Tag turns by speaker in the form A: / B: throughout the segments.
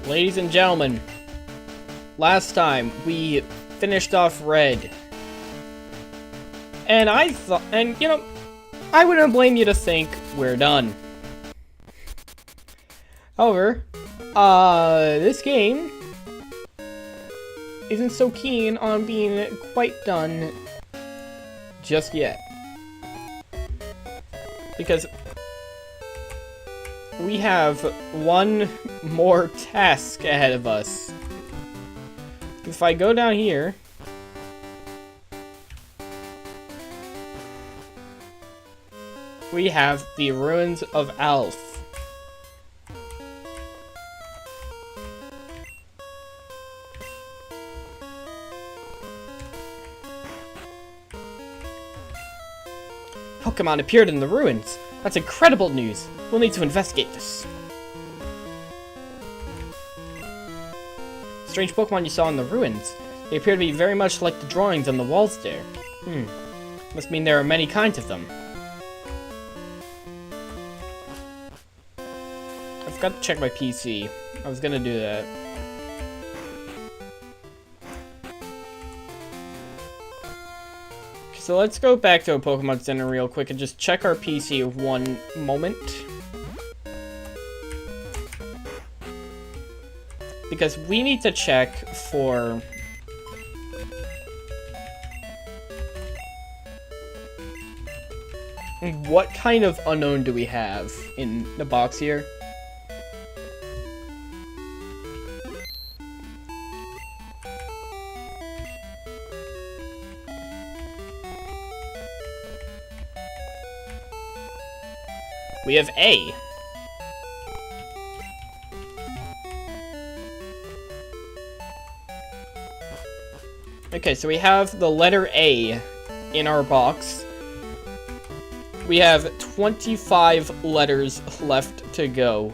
A: Ladies and gentlemen, last time we finished off Red. And I thought, I wouldn't blame you to think we're done. However, this game isn't so keen on being quite done just yet. Because we have one more task ahead of us. If I go down here, we have the Ruins of Alf. Pokemon appeared in the ruins. That's incredible news. We'll need to investigate this. Strange Pokemon you saw in the ruins. They appear to be very much like the drawings on the walls there. Must mean there are many kinds of them. I forgot to check my PC. I was gonna do that. So let's go back to a Pokemon Center real quick and just check our PC one moment. Because we need to check for what kind of unknown do we have in the box here. We have A. Okay, so we have the letter A in our box. We have 25 letters left to go.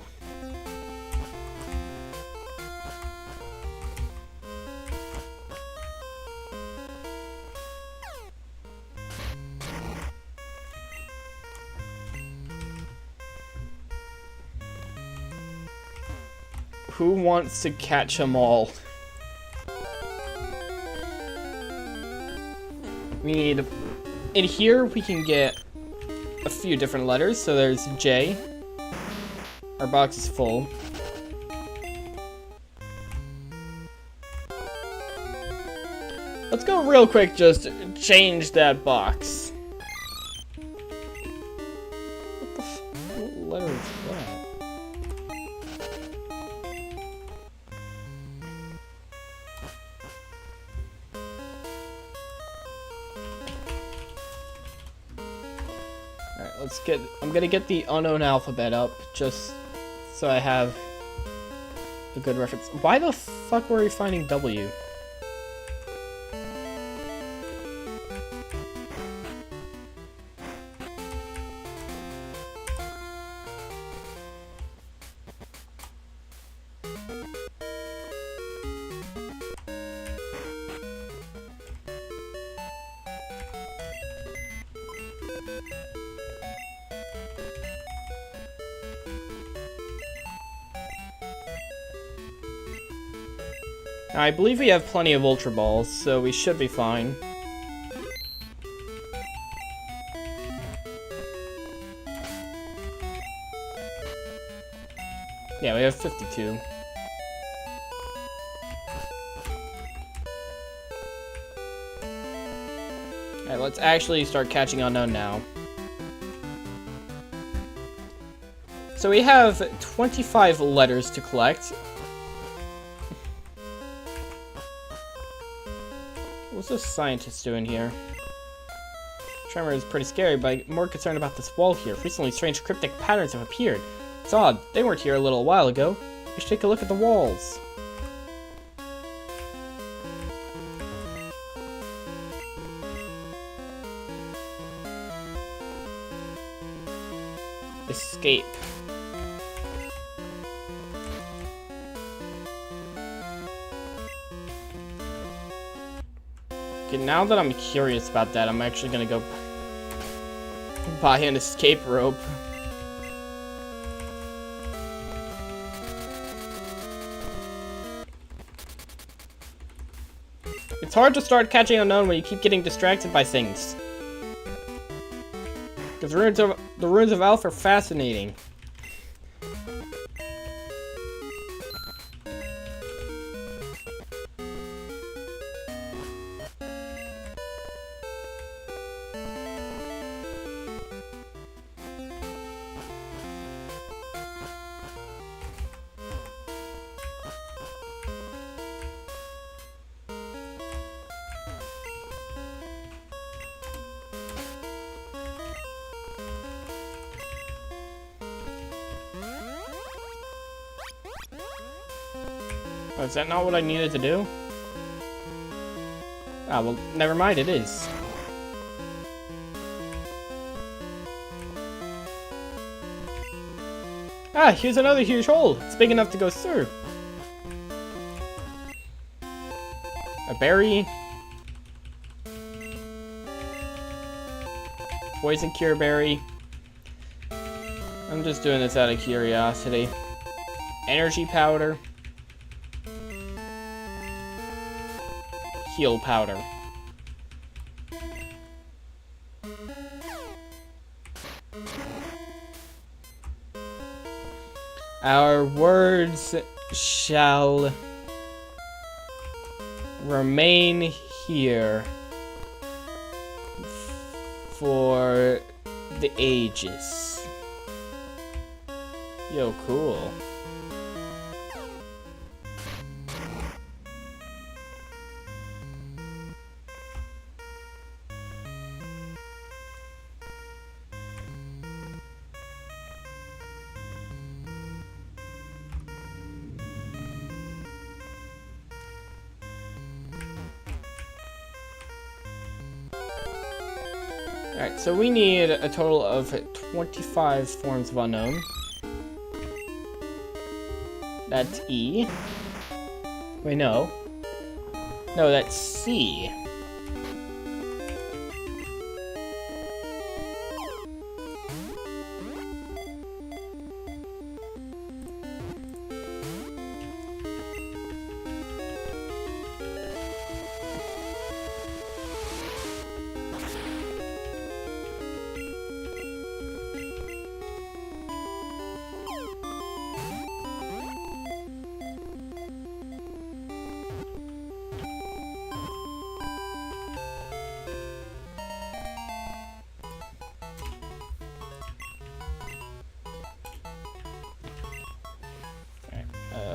A: Who wants to catch them all? We need... In here, we can get a few different letters. So there's J. Our box is full. Let's go real quick, just change that box. What letter is that? I'm gonna get the unknown alphabet up, just so I have a good reference. Why the fuck were we finding W? Now, I believe we have plenty of Ultra Balls, so we should be fine. Yeah, we have 52. Alright, let's actually start catching unknown now. So we have 25 letters to collect. What's this scientist doing here? Tremor is pretty scary, but I'm more concerned about this wall here. Recently, strange cryptic patterns have appeared. It's odd. They weren't here a little while ago. We should take a look at the walls. Escape. Okay, now that I'm curious about that, I'm actually gonna go buy an escape rope. It's hard to start catching unknown when you keep getting distracted by things. Because the ruins of Alpha are fascinating. Oh, is that not what I needed to do? Ah, well, never mind, it is. Ah, here's another huge hole. It's big enough to go through. A berry. Poison cure berry. I'm just doing this out of curiosity. Energy powder. Heal powder. Our words shall remain here for the ages. Yo, cool. Alright, so we need a total of 25 forms of unknown. That's E. Wait, no. No, that's C.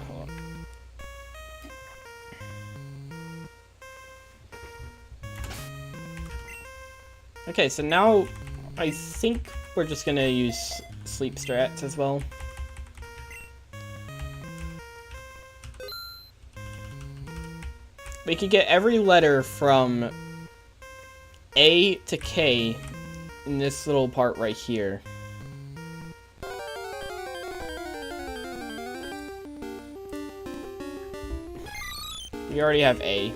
A: Hold on. Okay, so now I think we're just gonna use sleep strats as well. We could get every letter from A to K in this little part right here. We already have A.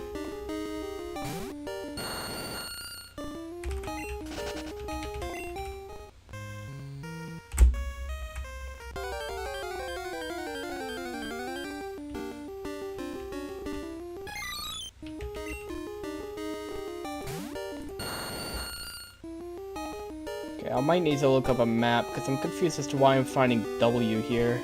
A: Okay, I might need to look up a map because I'm confused as to why I'm finding W here.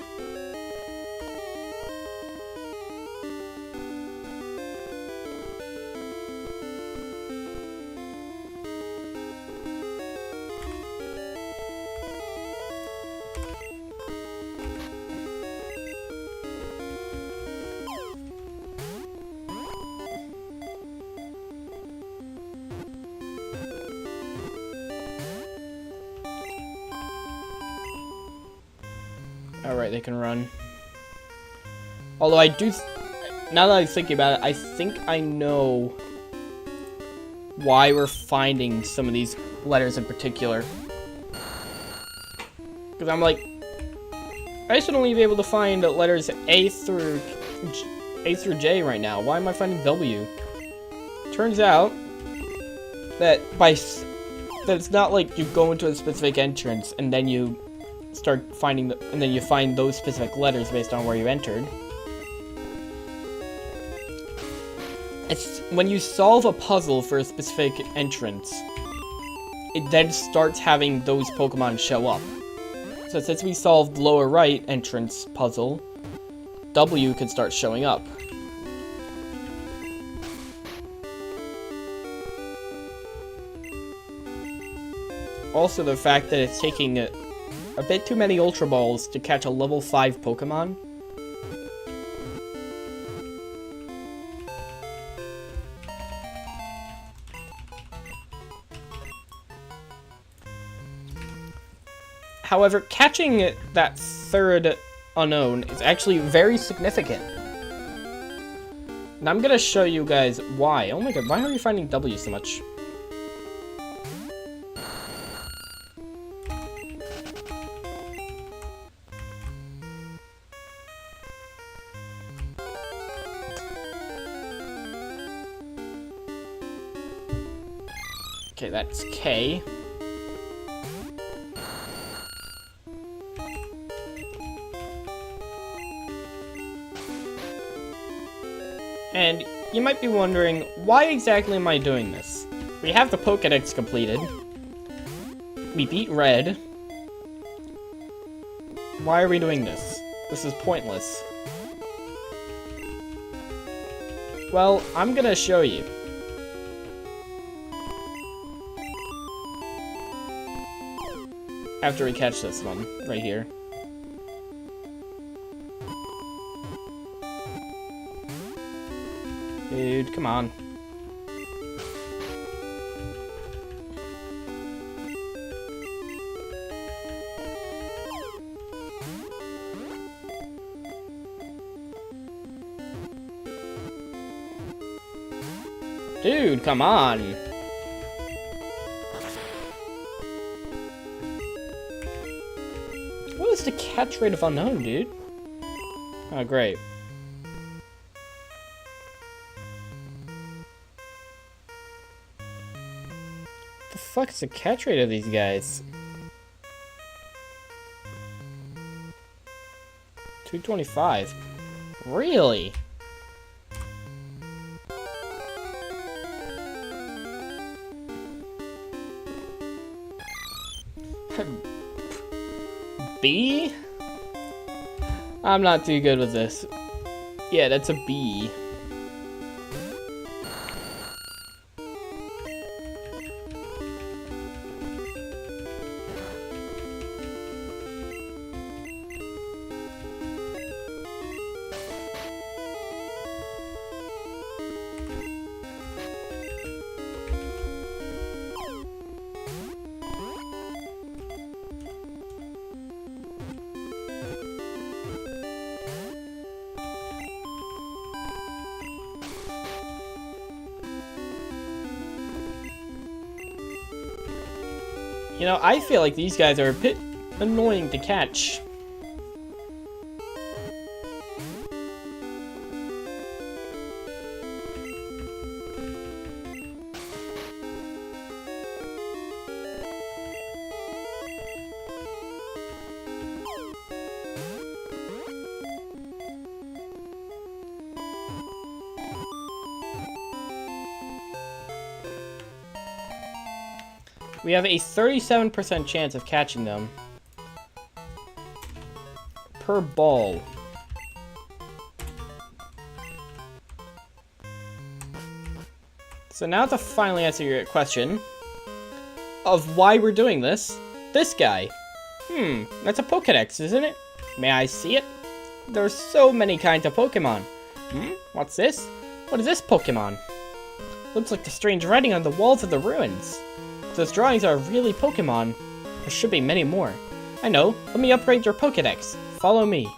A: Alright, they can run. Although I do... now that I'm thinking about it, I think I know why we're finding some of these letters in particular. Because I'm like... I should only be able to find letters A through J right now. Why am I finding W? Turns out that that it's not like you go into a specific entrance and then you start finding and then you find those specific letters based on where you entered. It's when you solve a puzzle for a specific entrance, it then starts having those Pokemon show up. So since we solved lower right entrance puzzle, W could start showing up. Also, the fact that it's taking a bit too many Ultra Balls to catch a level 5 Pokemon. However, catching that third unknown is actually very significant. And I'm gonna show you guys why. Oh my god, why are we finding W so much? Okay, that's K. And you might be wondering, why exactly am I doing this? We have the Pokedex completed. We beat Red. Why are we doing this? This is pointless. Well, I'm gonna show you. After we catch this one, right here. Dude, come on. Dude, come on. What is the catch rate of unknown, dude? Oh, great. The fuck is the catch rate of these guys? 225. Really? B? I'm not too good with this. Yeah, that's a B. You know, I feel like these guys are a bit annoying to catch. We have a 37% chance of catching them per ball. So now to finally answer your question of why we're doing this, this guy. That's a Pokedex, isn't it? May I see it? There's so many kinds of Pokemon. What's this? What is this Pokemon? Looks like the strange writing on the walls of the ruins. If those drawings are really Pokemon, there should be many more. I know. Let me upgrade your Pokedex. Follow me.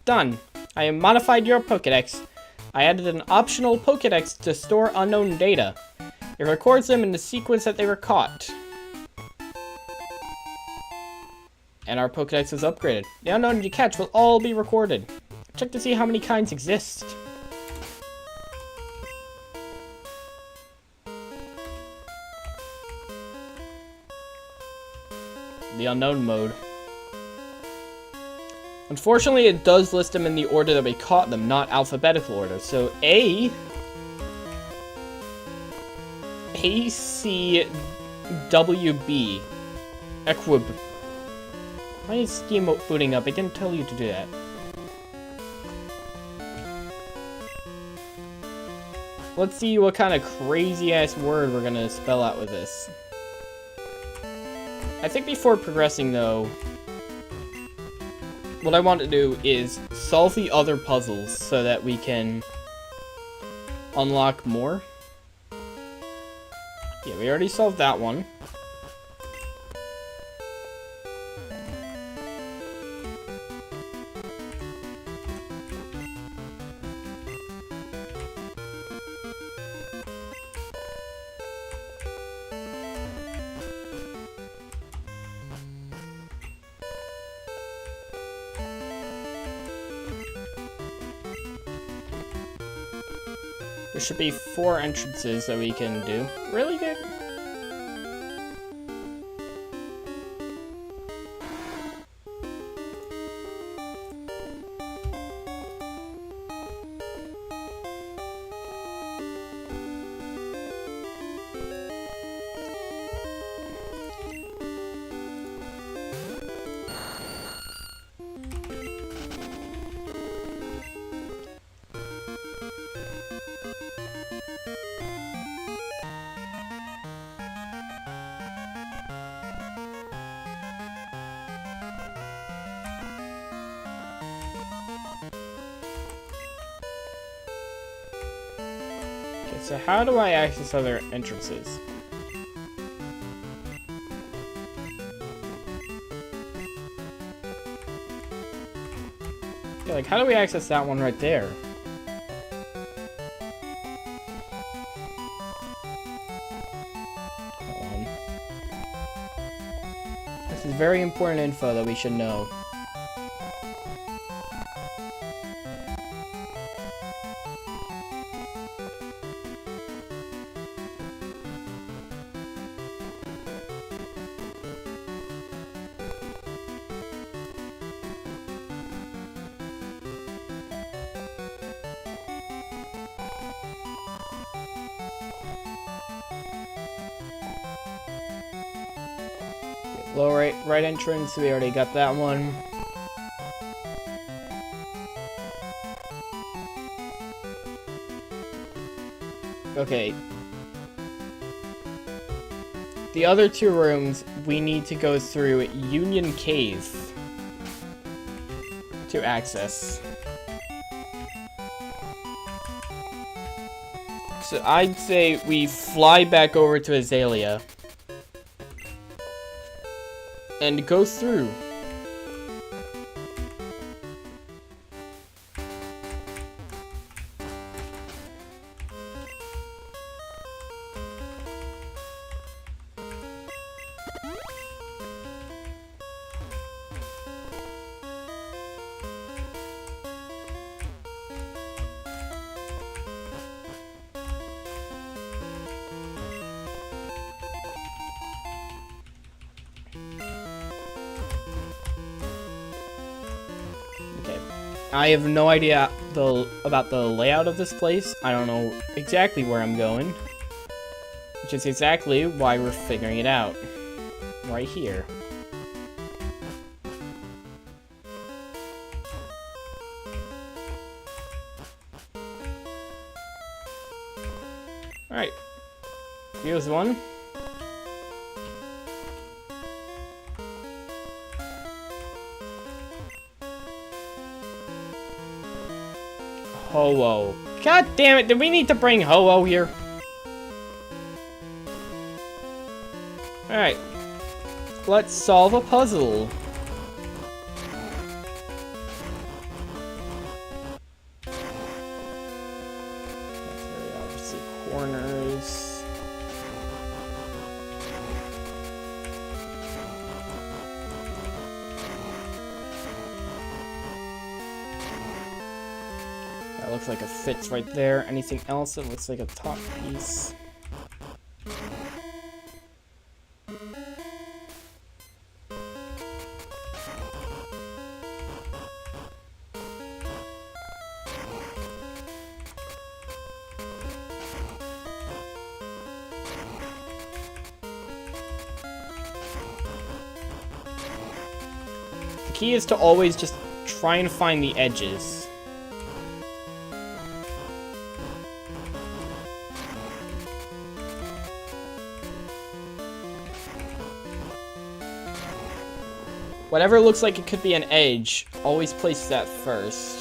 A: Done. I have modified your Pokedex. I added an optional Pokedex to store unknown data. It records them in the sequence that they were caught. And our Pokedex is upgraded. The unknown you catch will all be recorded. Check to see how many kinds exist. the unknown mode. Unfortunately, it does list them in the order that we caught them, not alphabetical order. So A, C, W, B. Equib. Why is Steam booting up? I didn't tell you to do that. Let's see what kind of crazy-ass word we're gonna spell out with this. I think before progressing, though, what I want to do is solve the other puzzles so that we can unlock more. Yeah, we already solved that one. There should be 4 entrances that we can do. Really, dude? So how do I access other entrances? Yeah, like how do we access that one right there? Hold on. This is very important info that we should know. Low right entrance, we already got that one. Okay. The other 2 rooms, we need to go through Union Cave to access. So I'd say we fly back over to Azalea and go through. I have no idea about the layout of this place. I don't know exactly where I'm going. Which is exactly why we're figuring it out. Right here. Alright. Here's one. Ho-Oh. God damn it, do we need to bring Ho-Oh here? Alright. Let's solve a puzzle. That's very obviously corners. That looks like it fits right there. Anything else that looks like a top piece? key is to always just try and find the edges. Whatever looks like it could be an edge, always place that first.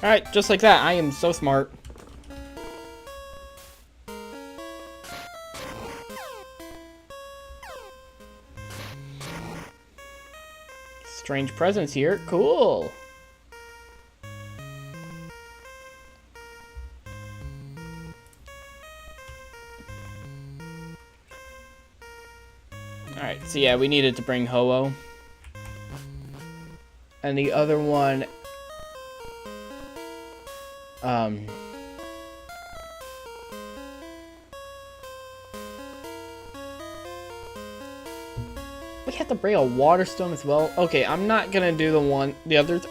A: Alright, just like that. I am so smart. Strange presence here. Cool. Alright, so yeah, we needed to bring Ho-Oh. And the other one... we have to bring a water stone as well. Okay, I'm not gonna do the others.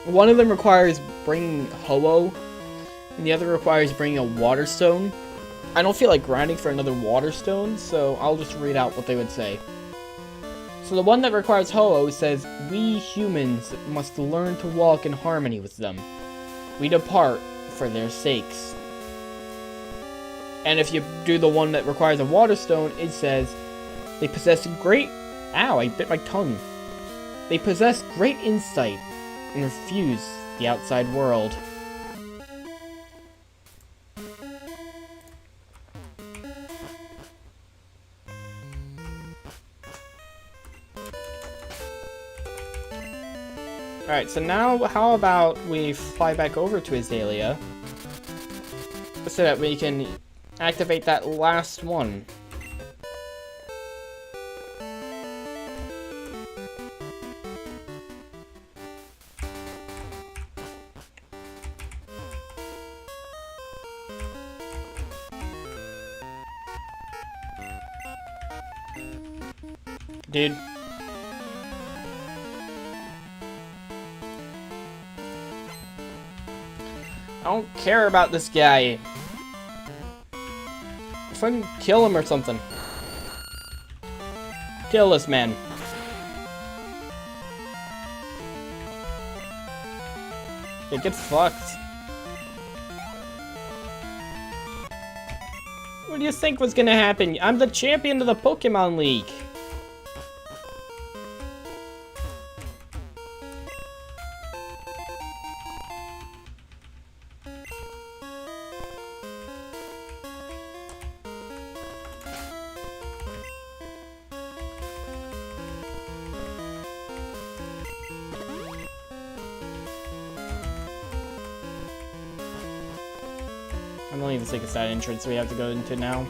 A: One of them requires bringing Ho-Oh, and the other requires bringing a water stone. I don't feel like grinding for another water stone, so I'll just read out what they would say. So the one that requires Ho-Oh says, "We humans must learn to walk in harmony with them. We depart for their sakes." And if you do the one that requires a water stone, it says, "They possess great..." Ow, I bit my tongue. "They possess great insight and refuse the outside world." Alright, so now how about we fly back over to Azalea so that we can activate that last one. Dude. I don't care about this guy. Fucking kill him or something. Kill this man. Yeah, get fucked. What do you think was gonna happen? I'm the champion of the Pokemon League. I don't even think it's that entrance we have to go into now.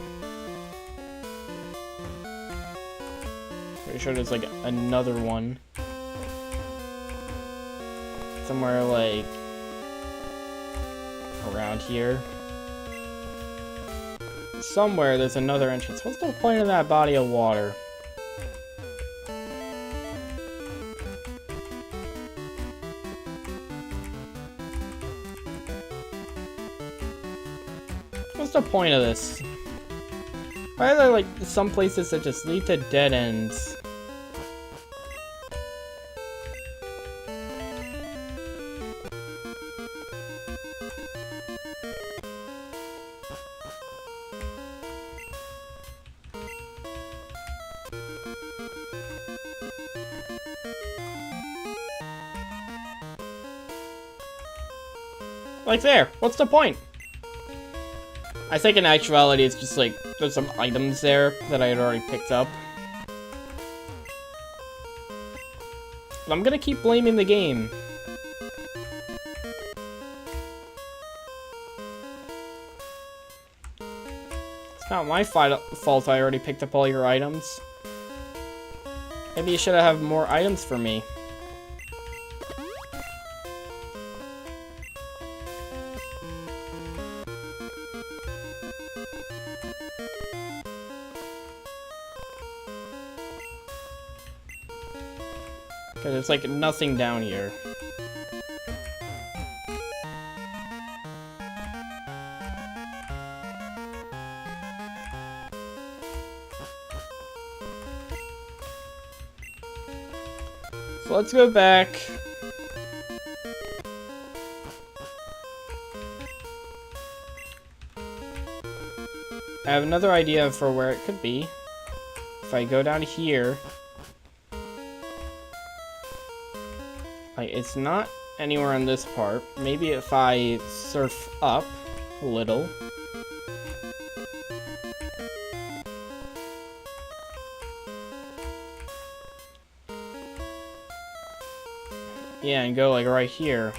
A: Pretty sure there's like another one. Somewhere like around here. Somewhere there's another entrance. What's the point of that body of water? What's the point of this? Why are there, like, some places that just lead to dead ends? Like there, what's the point? I think in actuality it's just like, there's some items there that I had already picked up. But I'm gonna keep blaming the game. It's not my fault I already picked up all your items. Maybe you should have more items for me. Okay, there's like nothing down here. So let's go back. I have another idea for where it could be. If I go down here. Like, it's not anywhere on this part. Maybe if I surf up a little. Yeah, and go like right here.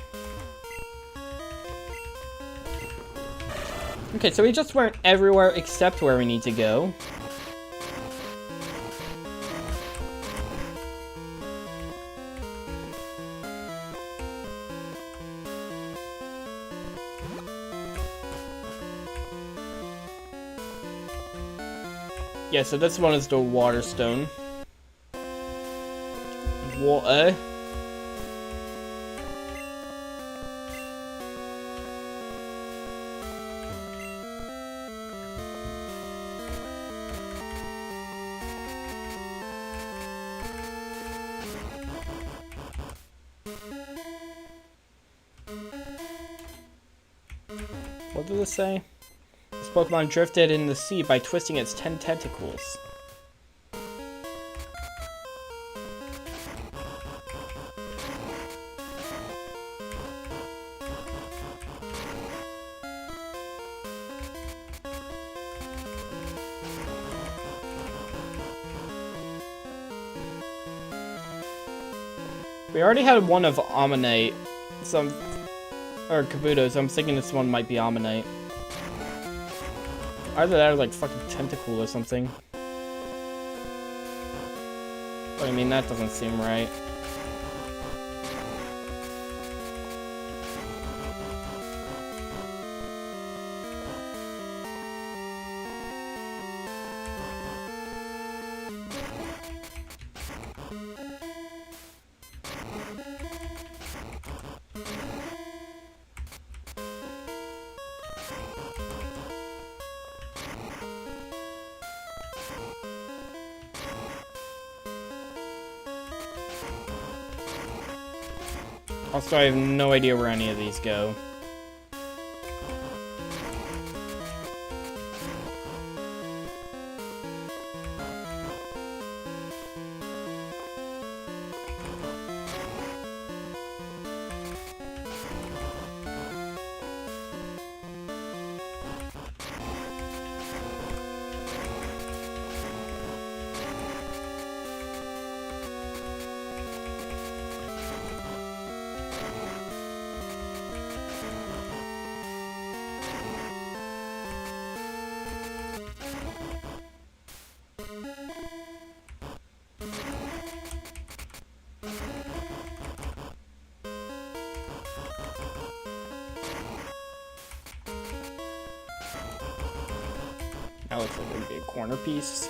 A: Okay, so we just went everywhere except where we need to go. Yeah, so this one is the water stone. Water. What did it say? This Pokemon drifted in the sea by twisting its 10 tentacles. We already had one of Ammonite, or Kabuto, so I'm thinking this one might be Ammonite. Either that or like fucking Tentacool or something. But I mean, that doesn't seem right. Also, I have no idea where any of these go. That looks like it would be a corner piece.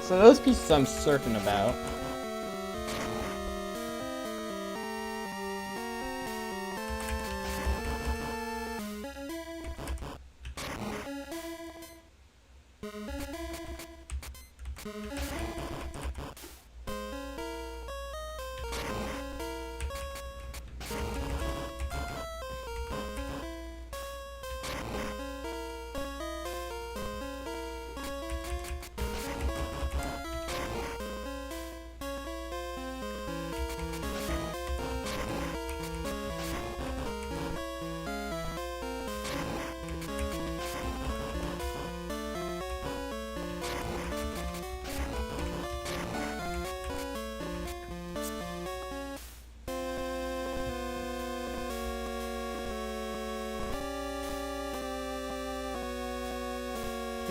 A: So those pieces I'm certain about.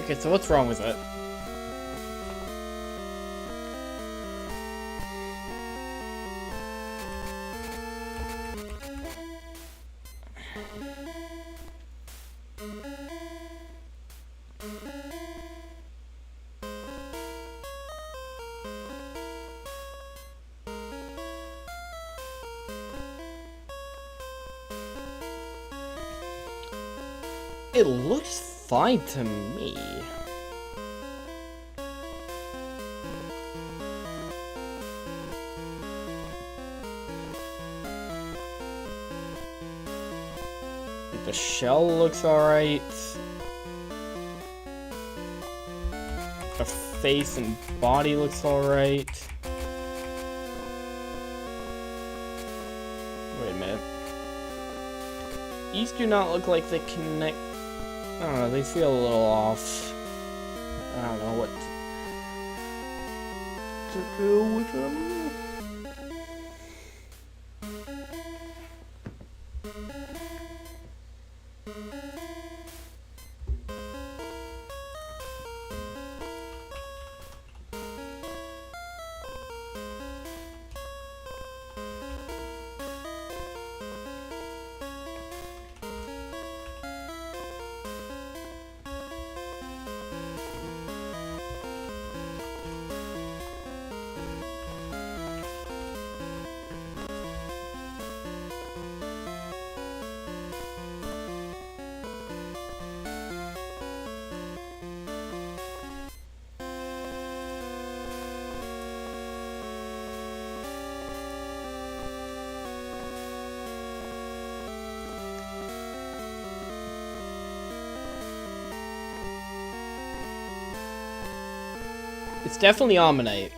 A: Okay, so what's wrong with it? It looks fine to me. The shell looks alright. The face and body looks alright. Wait a minute. These do not look like they connect. I don't know, they feel a little off. I don't know what to do with them. It's definitely Ammonite.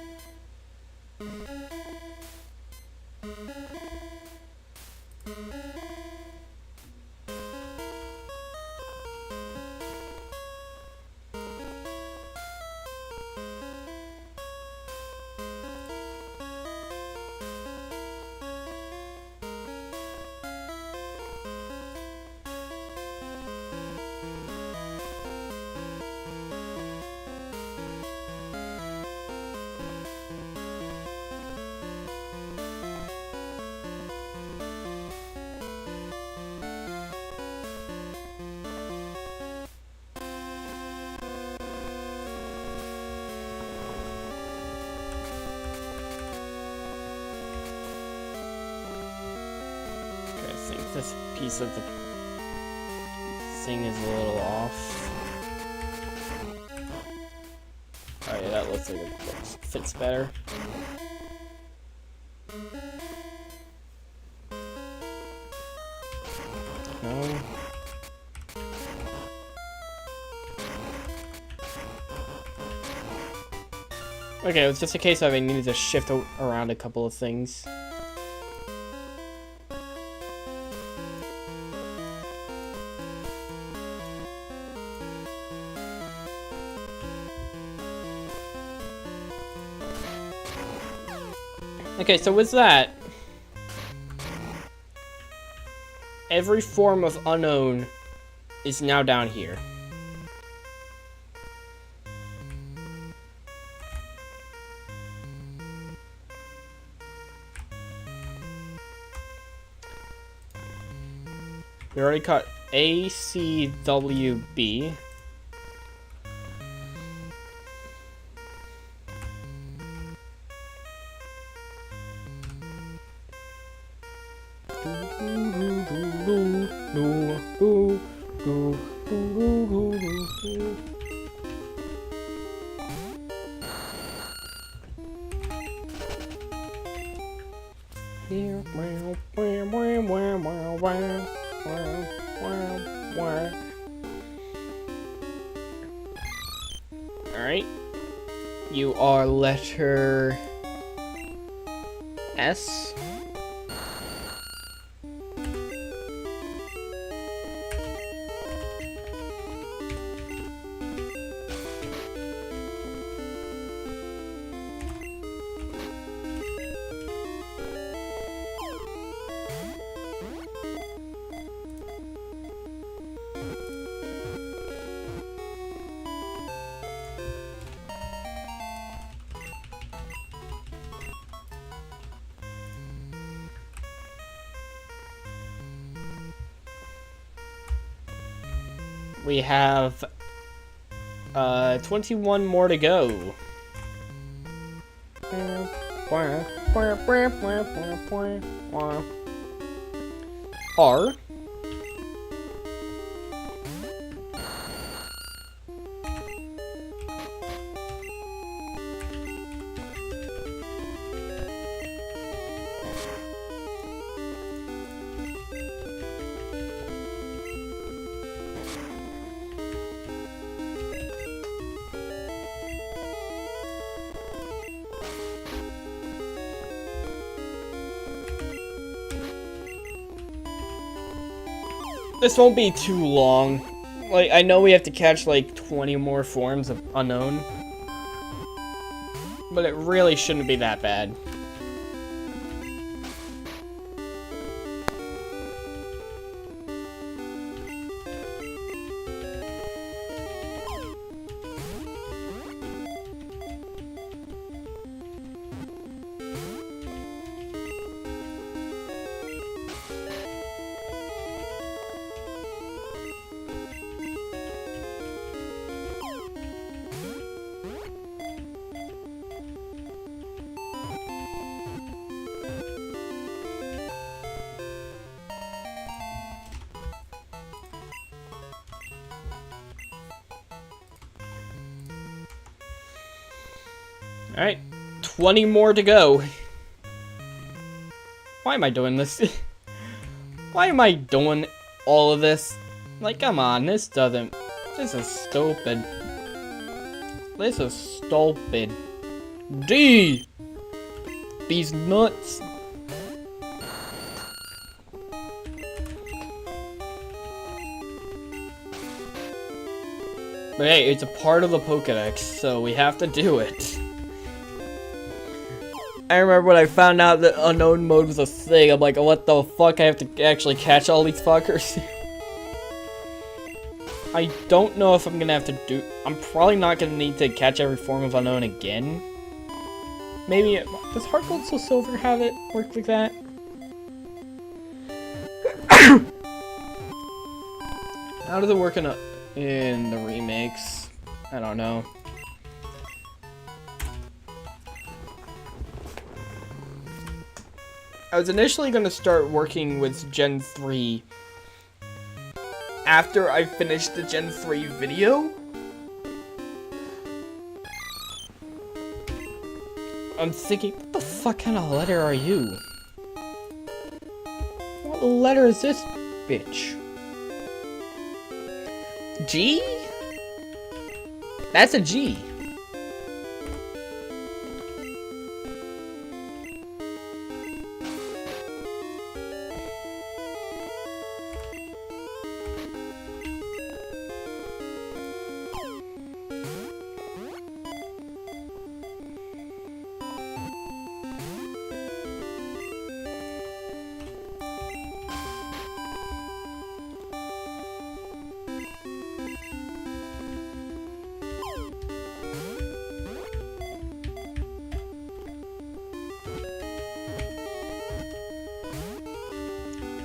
A: This piece of the thing is a little off. Alright, that looks like it fits better. No. Okay, it's just a case of I needed to shift around a couple of things. Okay, so with that, every form of unknown is now down here. We already caught A, C, W, B. Alright. You are letter S. We have 21 more to go. R. This won't be too long. Like, I know we have to catch like 20 more forms of unknown, but it really shouldn't be that bad. Alright, 20 more to go. Why am I doing this? Why am I doing all of this? Like, come on, this is stupid. This is stupid. D! These nuts. But hey, it's a part of the Pokedex, so we have to do it. I remember when I found out that unknown mode was a thing, I'm like, what the fuck, I have to actually catch all these fuckers? I don't know if I'm gonna have to do... I'm probably not gonna need to catch every form of unknown again. Maybe... Does Heart Gold Soul Silver have it work like that? How does it work in the remakes? I don't know. I was initially going to start working with Gen 3 after I finished the Gen 3 video. I'm thinking, what the fuck kind of letter are you? What letter is this, bitch? G? That's a G.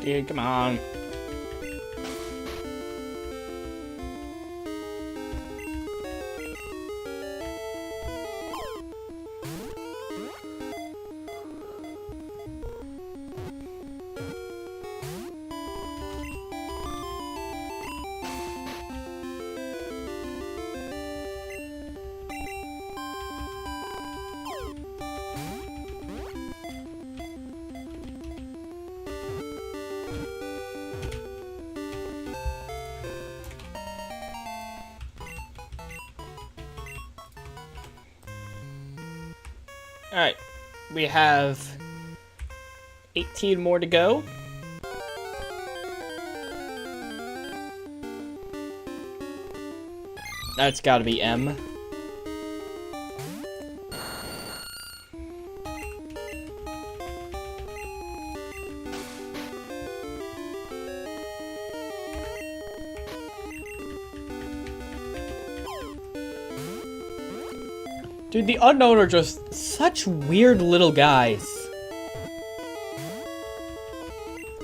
A: Dude, come on. Alright, we have 18 more to go. That's gotta be M. Dude, the unknown are just such weird little guys.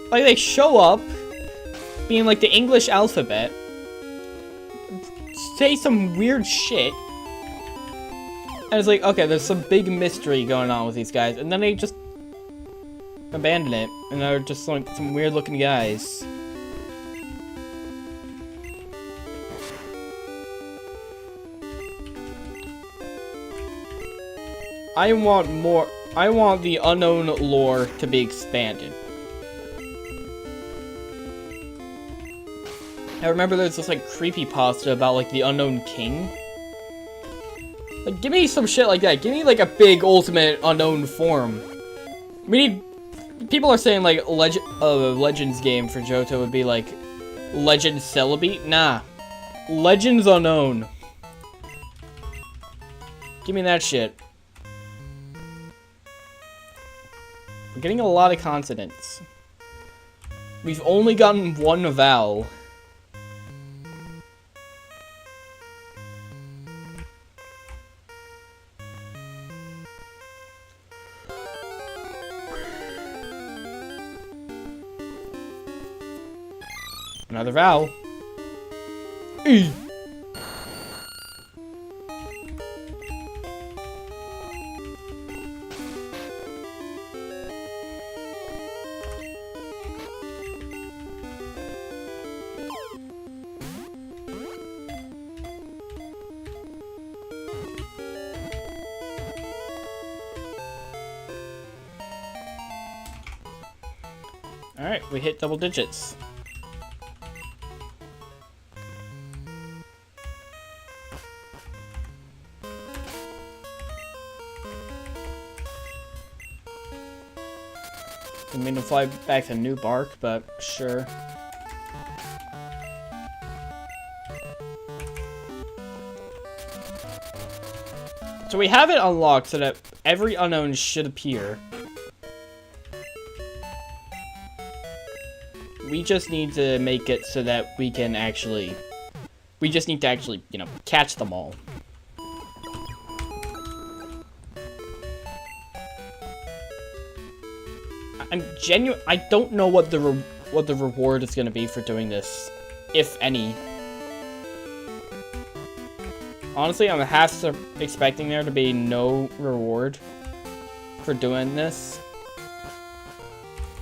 A: Like, they show up, being like the English alphabet, say some weird shit, and it's like, okay, there's some big mystery going on with these guys, and then they just abandon it, and they're just like some weird looking guys. I want the unknown lore to be expanded. I remember there's this like creepypasta about like the unknown king. Like, give me some shit like that. Give me like a big ultimate unknown form. We need. People are saying like Legends game for Johto would be like Legends Celebi. Nah, Legends Unknown. Give me that shit. We're getting a lot of consonants. We've only gotten one vowel. Another vowel. E. Alright, we hit double digits. I mean to fly back to New Bark, but sure. So we have it unlocked so that every unknown should appear. We just need to make it so that we can actually... We just need to actually, you know, catch them all. I'm genuine. I don't know what the reward is gonna be for doing this, if any. Honestly, I'm half expecting there to be no reward for doing this.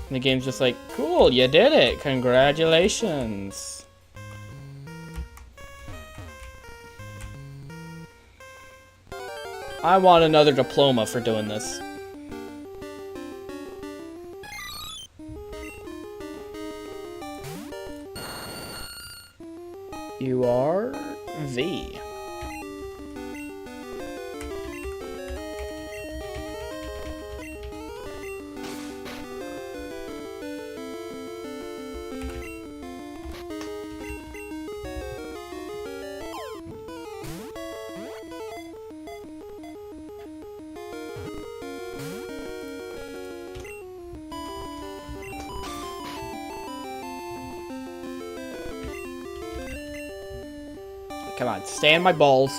A: And the game's just like, cool, you did it, congratulations. I want another diploma for doing this. You are V. Come on, stay in my balls.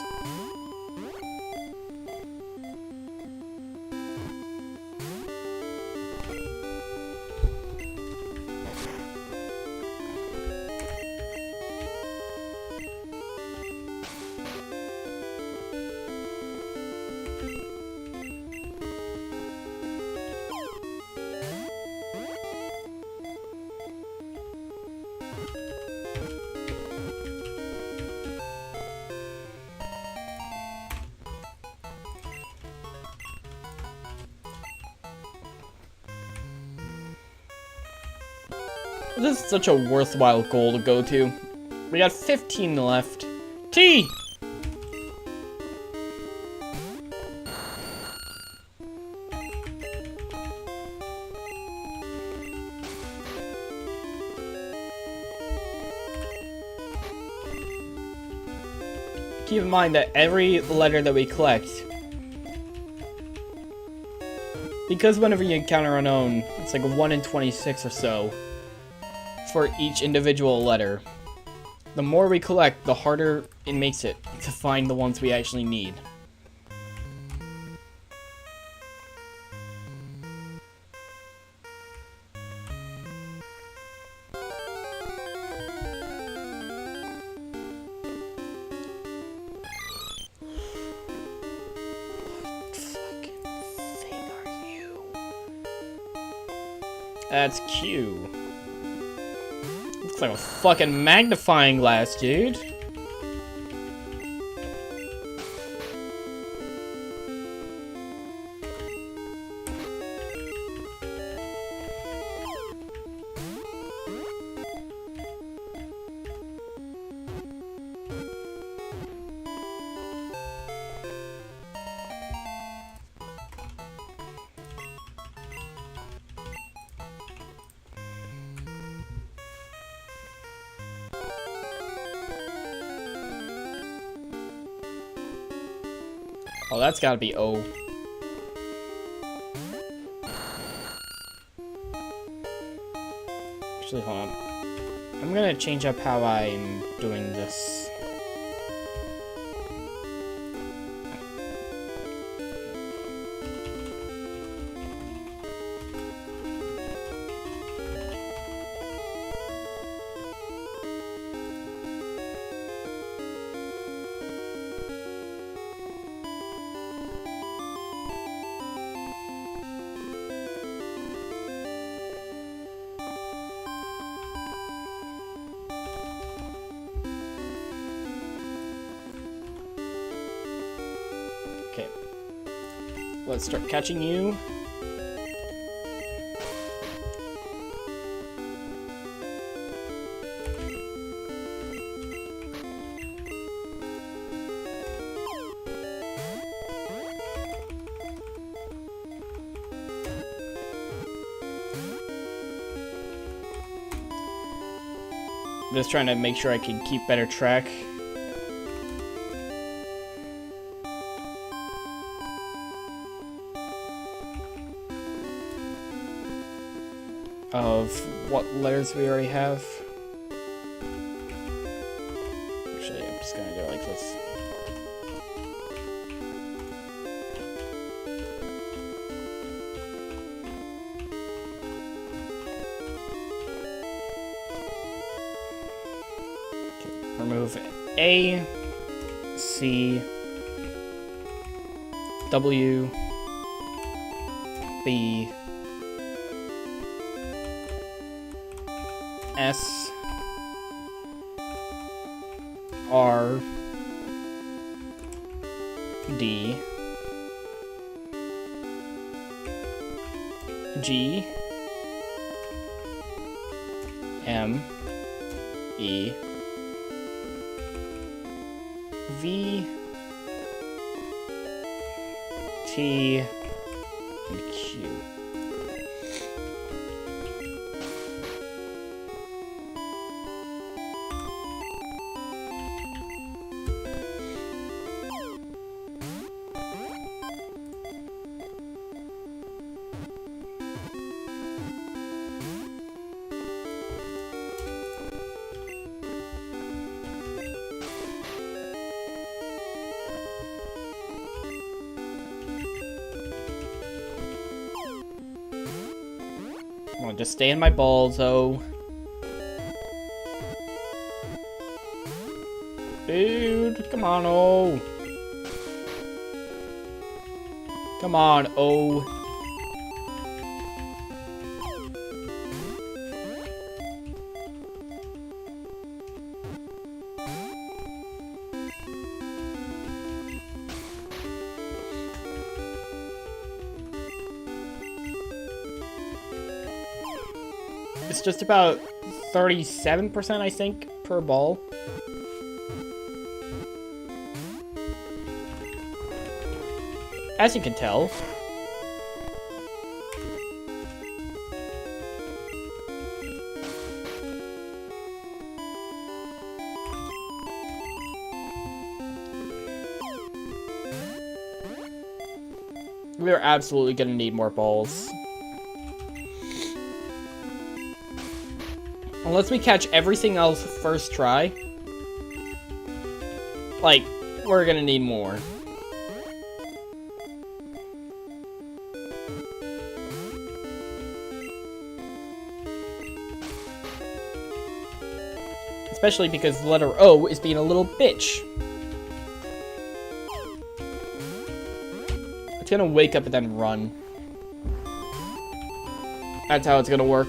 A: This is such a worthwhile goal to go to. We got 15 left. T! keep in mind that every letter that we collect, because whenever you encounter unknown, it's like 1 in 26 or so for each individual letter. The more we collect, the harder it makes it to find the ones we actually need. That's Q. Looks like a fucking magnifying glass, dude. Oh, that's gotta be O. Actually, hold on. I'm gonna change up how I'm doing this. Okay. Let's start catching you. I'm just trying to make sure I can keep better track. Of what letters we already have. Actually, I'm just gonna do it like this. Okay, remove A, C, W, B, S, R, D, G, M, E, V, T, and Q. Come on, just stay in my balls, oh. Dude, come on, oh. Come on, oh. It's just about 37%, I think, per ball. As you can tell. We're absolutely gonna need more balls. Unless we catch everything else first try. Like, we're gonna need more. Especially because the letter O is being a little bitch. It's gonna wake up and then run. That's how it's gonna work.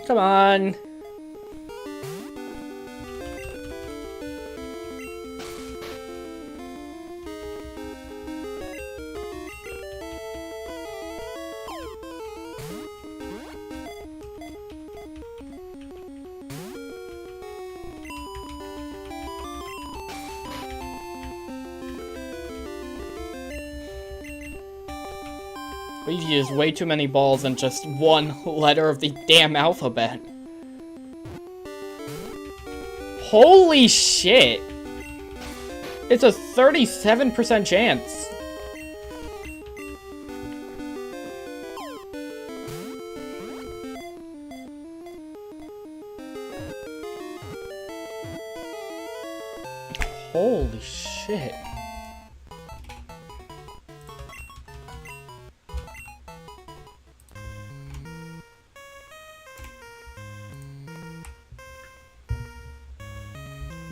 A: Come on. We've used way too many balls in just one letter of the damn alphabet. Holy shit! It's a 37% chance. Holy shit.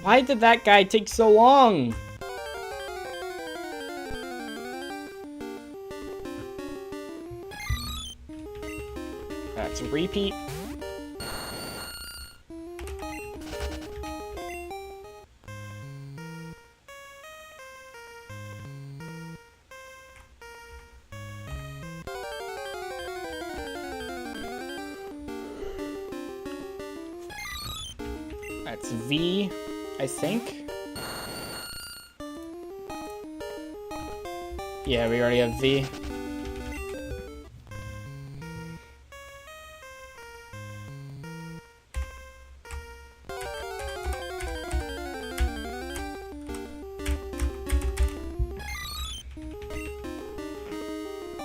A: Why did that guy take so long? That's a repeat. That's V, I think. Yeah, we already have V.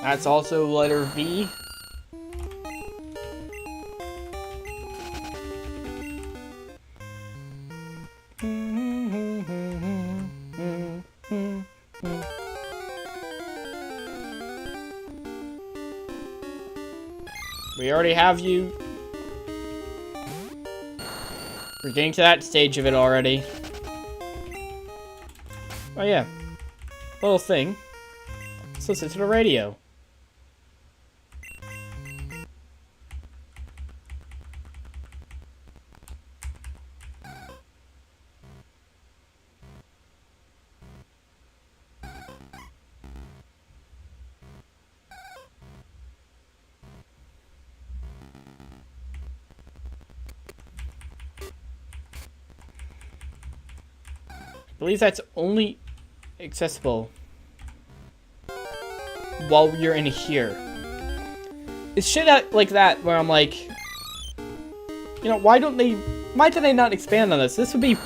A: That's also letter V. We already have you. We're getting to that stage of it already. Oh yeah. Little thing. Let's listen to the radio. I believe that's only accessible while you're in here. It's shit like that where I'm like, you know, why did they not expand on this? This would be,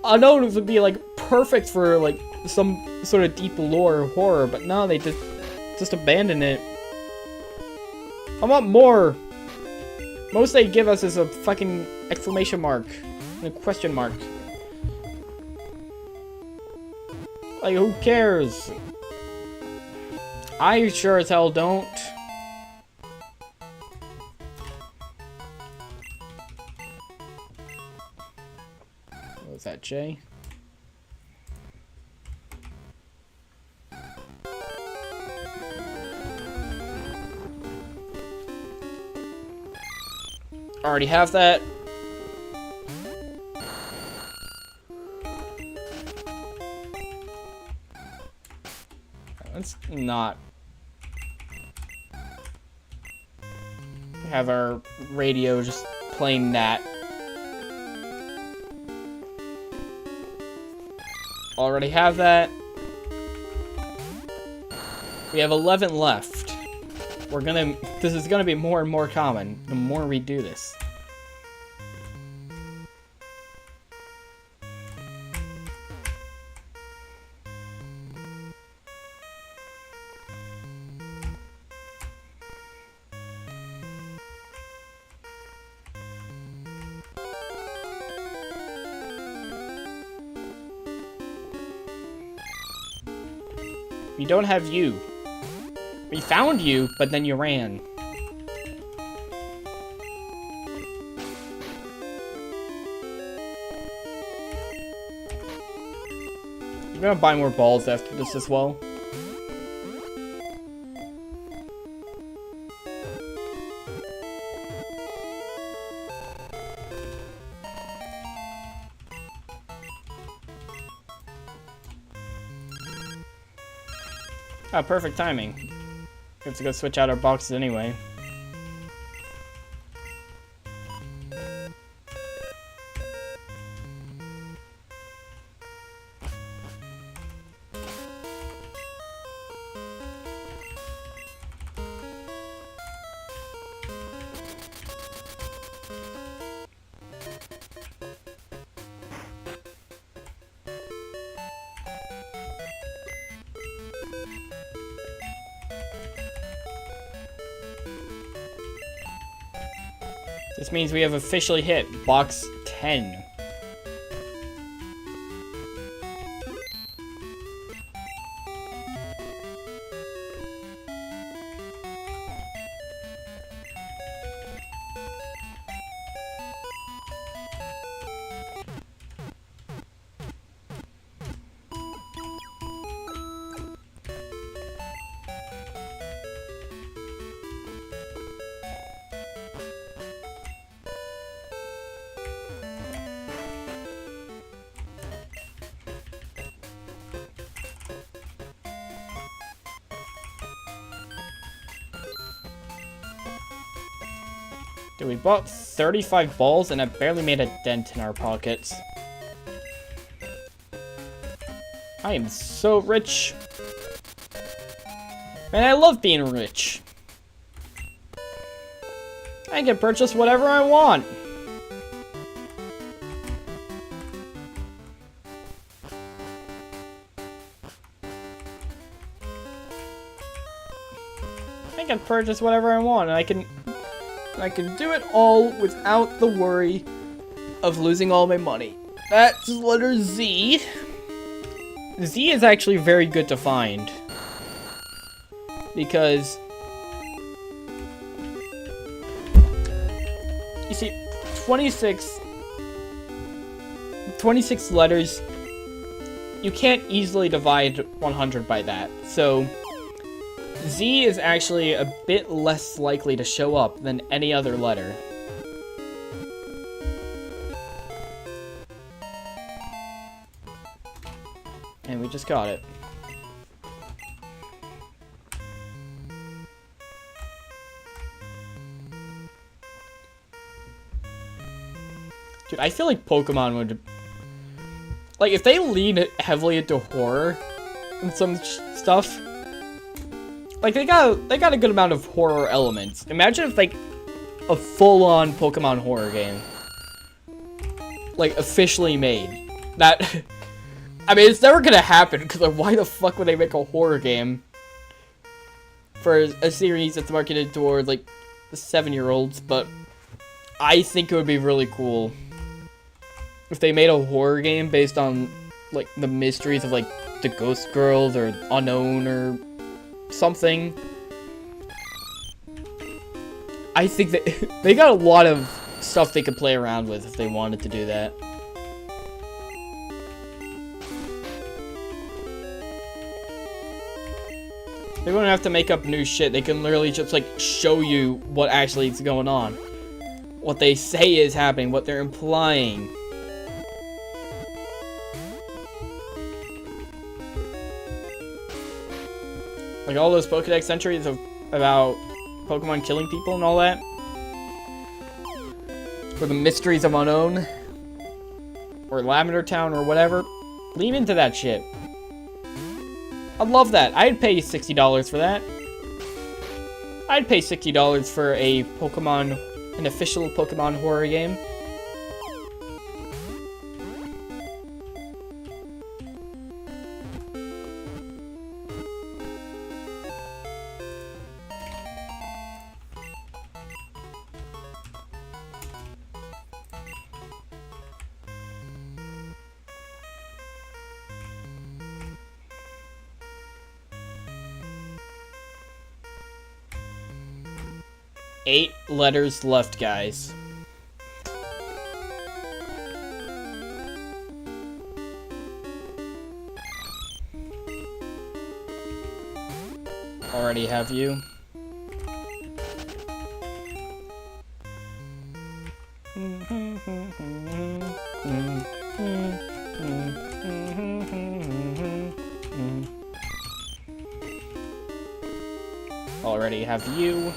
A: I know this would be like perfect for like some sort of deep lore horror, but no, they just abandon it. I want more. Most they give us is a fucking exclamation mark and a question mark. Like, who cares? I sure as hell don't. What was that, Jay? Already have that. Let's not have our radio just playing that. Already have that. We have 11 left. This is gonna be more and more common the more we do this. We don't have you. We found you, but then you ran. I'm gonna buy more balls after this as well. Ah, perfect timing. We have to go switch out our boxes anyway. This means we have officially hit box 10. Dude, we bought 35 balls and I barely made a dent in our pockets. I am so rich. Man, I love being rich. I can purchase whatever I want. I can purchase whatever I want, and I can do it all without the worry of losing all my money. That's letter Z. Z is actually very good to find. Because you see, 26 letters, you can't easily divide 100 by that. So Z is actually a bit less likely to show up than any other letter. And we just got it. Dude, I feel like Pokemon would... Like, if they lean heavily into horror and some stuff... Like, they got a good amount of horror elements. Imagine if, like, a full-on Pokemon horror game. Like, officially made. That... I mean, it's never gonna happen, because, like, why the fuck would they make a horror game for a series that's marketed towards, like, the 7-year-olds, but I think it would be really cool if they made a horror game based on, like, the mysteries of, like, the Ghost Girls or Unknown or something. I think that they got a lot of stuff they could play around with if they wanted to do that. They wouldn't have to make up new shit. They can literally just, like, show you what actually is going on. What they say is happening, what they're implying. Like, all those Pokedex entries about Pokemon killing people and all that. Or the mysteries of Unknown. Or Lavender Town or whatever. Lean into that shit. I'd love that. I'd pay $60 for that. I'd pay $60 for a Pokemon, an official Pokemon horror game. Eight letters left, guys. Already have you. Already have you.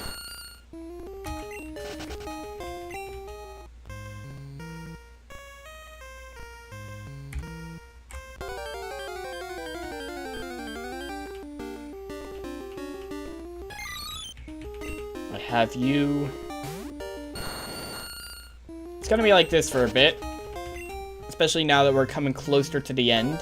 A: Have you. It's gonna be like this for a bit, especially now that we're coming closer to the end.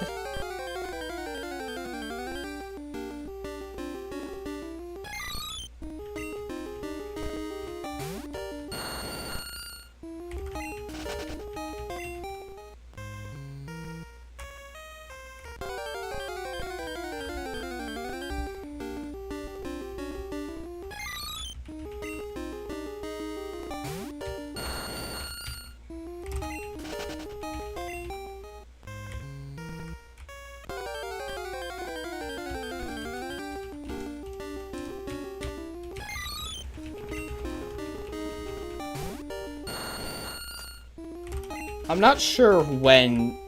A: I'm not sure when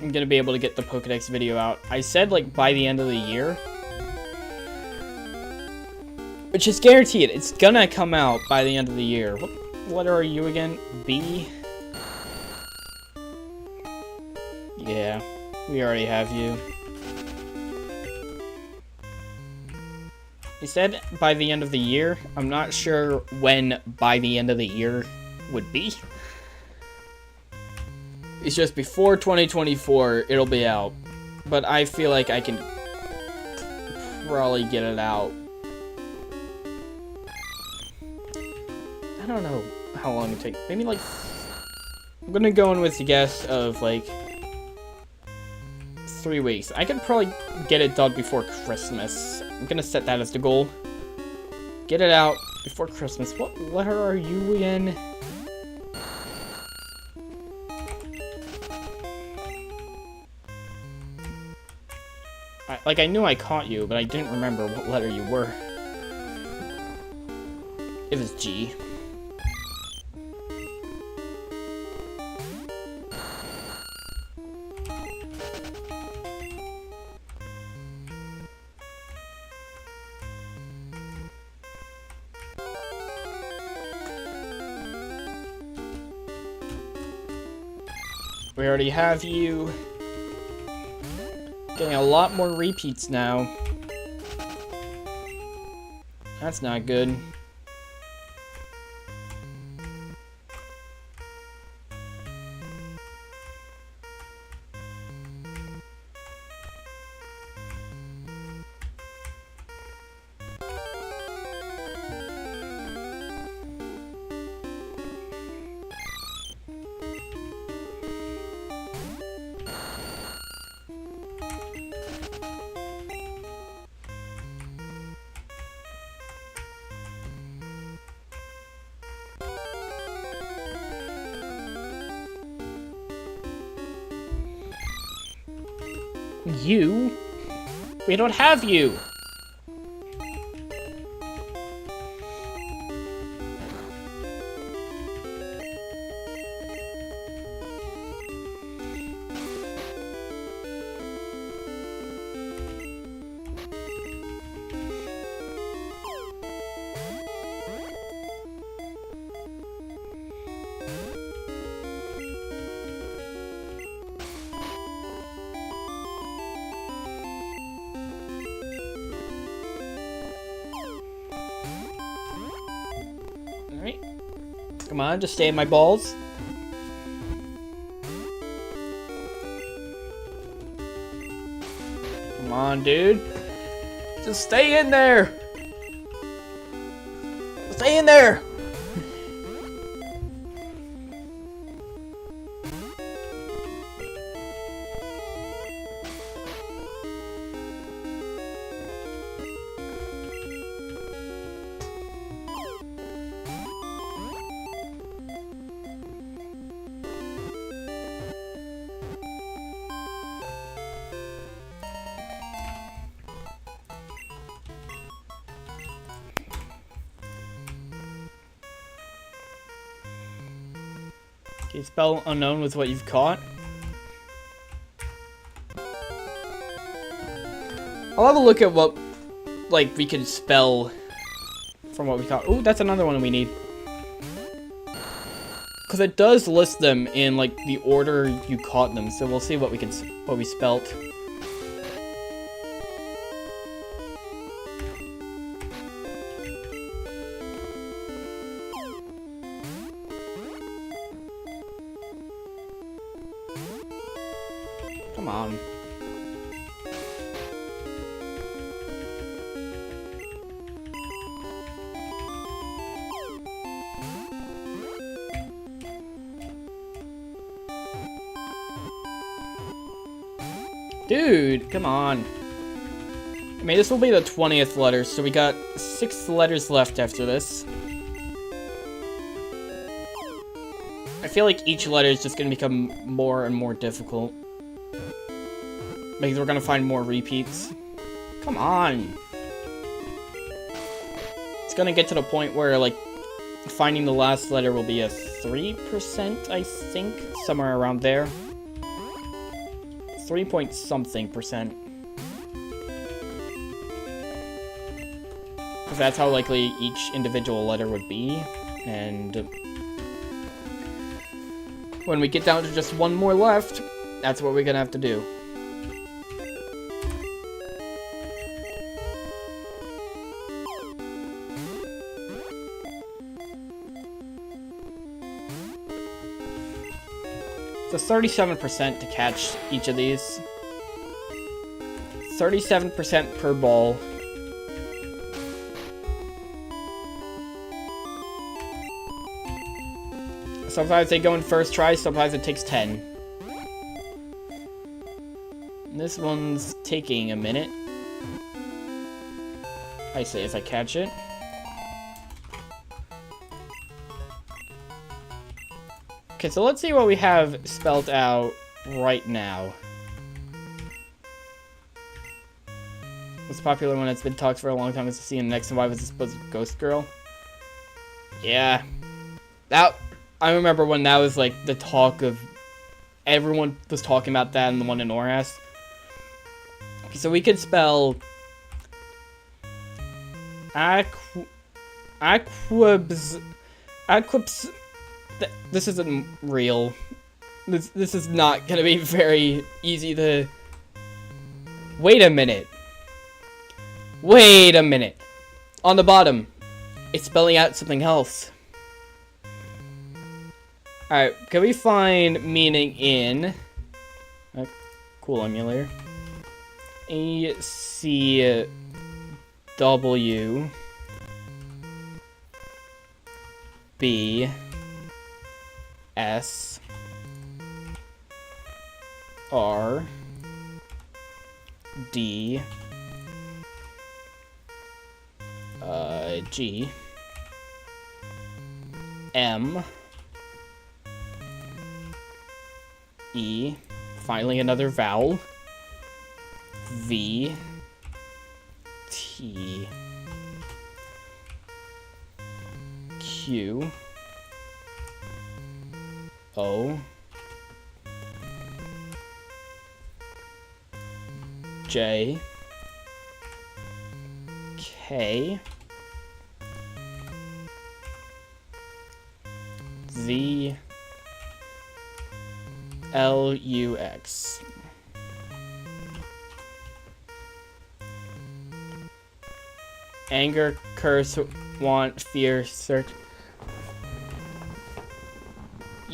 A: I'm gonna be able to get the Pokedex video out. I said, like, by the end of the year. Which is guaranteed. It's gonna come out by the end of the year. What letter are you again? B? Yeah, we already have you. He said by the end of the year. I'm not sure when by the end of the year would be. It's just before 2024, it'll be out. But I feel like I can probably get it out. I don't know how long it takes. Maybe like... I'm gonna go in with the guess of like 3 weeks. I could probably get it done before Christmas. I'm gonna set that as the goal. Get it out before Christmas. What letter are you in? I knew I caught you, but I didn't remember what letter you were. It was G. We already have you. Getting a lot more repeats now. That's not good. You? We don't have you! Come on, just stay in my balls. Come on, dude. Just stay in there. Stay in there. Okay, spell unknown with what you've caught. I'll have a look at what, like, we could spell from what we caught. Ooh, that's another one we need. Because it does list them in, like, the order you caught them, so we'll see what we spelt. Come on. Dude, come on. I mean, this will be the 20th letter, so we got 6 letters left after this. I feel like each letter is just going to become more and more difficult. Because we're going to find more repeats. Come on. It's going to get to the point where, like, finding the last letter will be a 3%, I think. Somewhere around there. 3 point something %. Because that's how likely each individual letter would be. And when we get down to just one more left, that's what we're gonna have to do. So 37% to catch each of these. 37% per ball. Sometimes they go in first try, sometimes it takes 10. And this one's taking a minute. I say if I catch it. Okay, so let's see what we have spelled out right now. What's a popular one that's been talked for a long time is to see in the next and why was it supposed to be Ghost Girl? Yeah. I remember when that was like the talk of everyone was talking about that and the one in Oras. Okay, so we could spell Aquibs. This isn't real. This is not gonna be very easy to... Wait a minute. Wait a minute. On the bottom, it's spelling out something else. Alright, can we find meaning in... cool emulator. ACW B S R D G M E, finally another vowel, V T Q O J K Z L-U-X. Anger, curse, want, fear, search.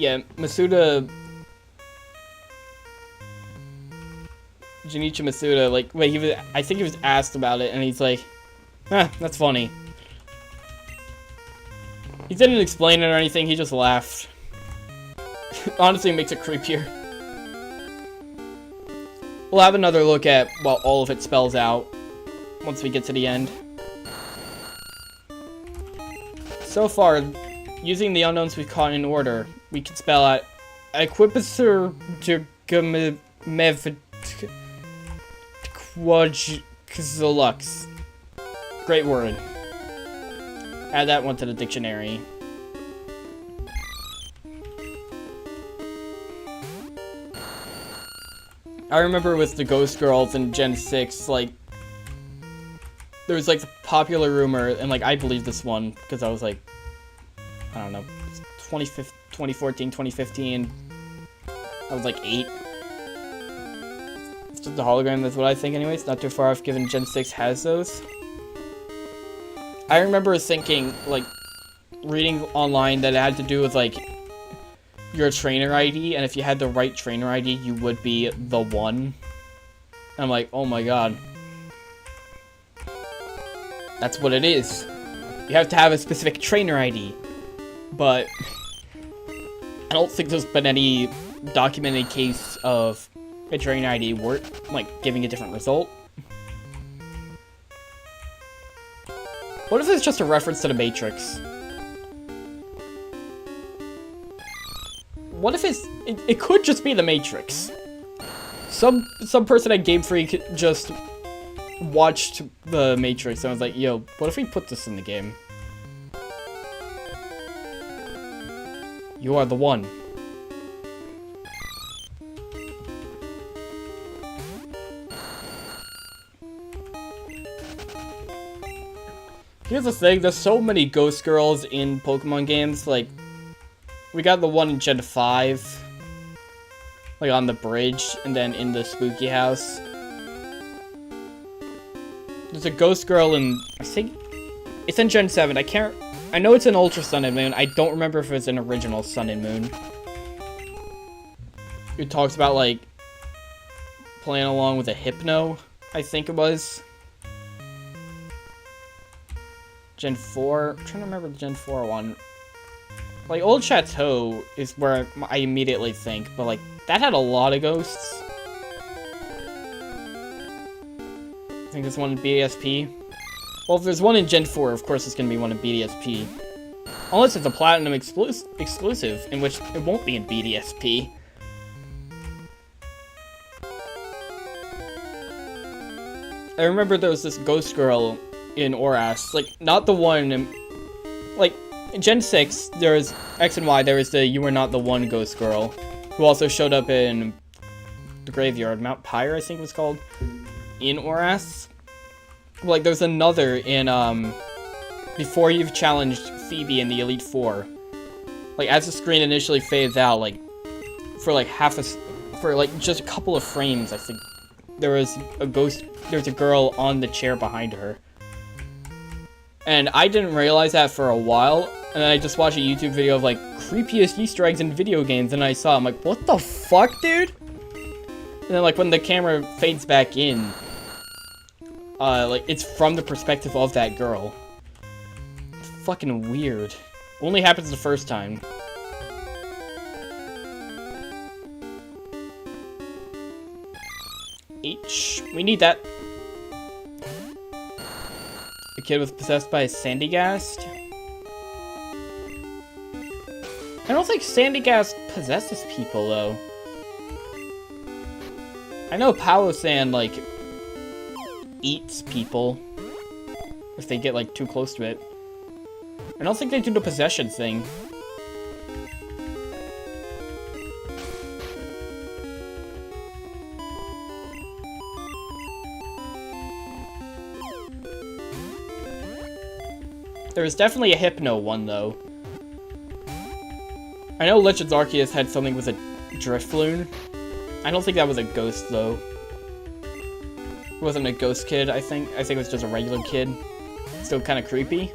A: Yeah, Masuda... Junichi Masuda, like, wait, I think he was asked about it, and he's like, that's funny. He didn't explain it or anything, he just laughed. Honestly, it makes it creepier. We'll have another look at what all of it spells out once we get to the end. So far, using the unknowns we've caught in order, we can spell out Equipicer Quadxilux. Great word. Add that one to the dictionary. I remember with the Ghost Girls in Gen 6, like, there was, like, the popular rumor, and, like, I believed this one, because I was, like, I don't know, 2014, 2015, I was, like, 8. It's just a hologram, that's what I think anyways, not too far off, given Gen 6 has those. I remember thinking, like, reading online that it had to do with, like, your trainer ID, and if you had the right trainer ID, you would be the one. And I'm like, oh my god. That's what it is. You have to have a specific trainer ID. But I don't think there's been any documented case of a trainer ID like, giving a different result. What if it's just a reference to the Matrix? What if it could just be the Matrix? Some person at Game Freak just watched the Matrix and was like, yo, what if we put this in the game? You are the one. Here's the thing, there's so many Ghost Girls in Pokemon games, like, we got the one in Gen 5, like on the bridge, and then in the spooky house. There's a Ghost Girl in, I think, it's in Gen 7, I know it's an Ultra Sun and Moon, I don't remember if it's an original Sun and Moon. It talks about, like, playing along with a Hypno, I think it was. Gen 4, I'm trying to remember the Gen 4 one. Like, Old Chateau is where I immediately think, but, like, that had a lot of ghosts. I think there's one in BDSP. Well, if there's one in Gen 4, of course it's gonna be one in BDSP. Unless it's a Platinum exclusive, in which it won't be in BDSP. I remember there was this Ghost Girl in Oras, like, not the one in, like, in Gen 6, there was X and Y, there was the You Are Not the One Ghost Girl, who also showed up in the Graveyard, Mount Pyre, I think it was called, in Oras. Like, there's another in, before you've challenged Phoebe in the Elite Four. Like, as the screen initially fades out, like, for, like, for, like, just a couple of frames, I think, there's a girl on the chair behind her. And I didn't realize that for a while, and then I just watched a YouTube video of, like, creepiest Easter eggs in video games, and I saw, I'm like, what the fuck, dude? And then, like, when the camera fades back in, like, it's from the perspective of that girl. Fucking weird. Only happens the first time. H. We need that. The kid was possessed by a Sandygast? I don't think Sandygast possesses people, though. I know Palo-san, like, eats people if they get, like, too close to it. I don't think they do the possession thing. There was definitely a Hypno one, though. I know Legends Arceus had something with a Drifloon. I don't think that was a ghost, though. It wasn't a ghost kid, I think. I think it was just a regular kid. Still kind of creepy.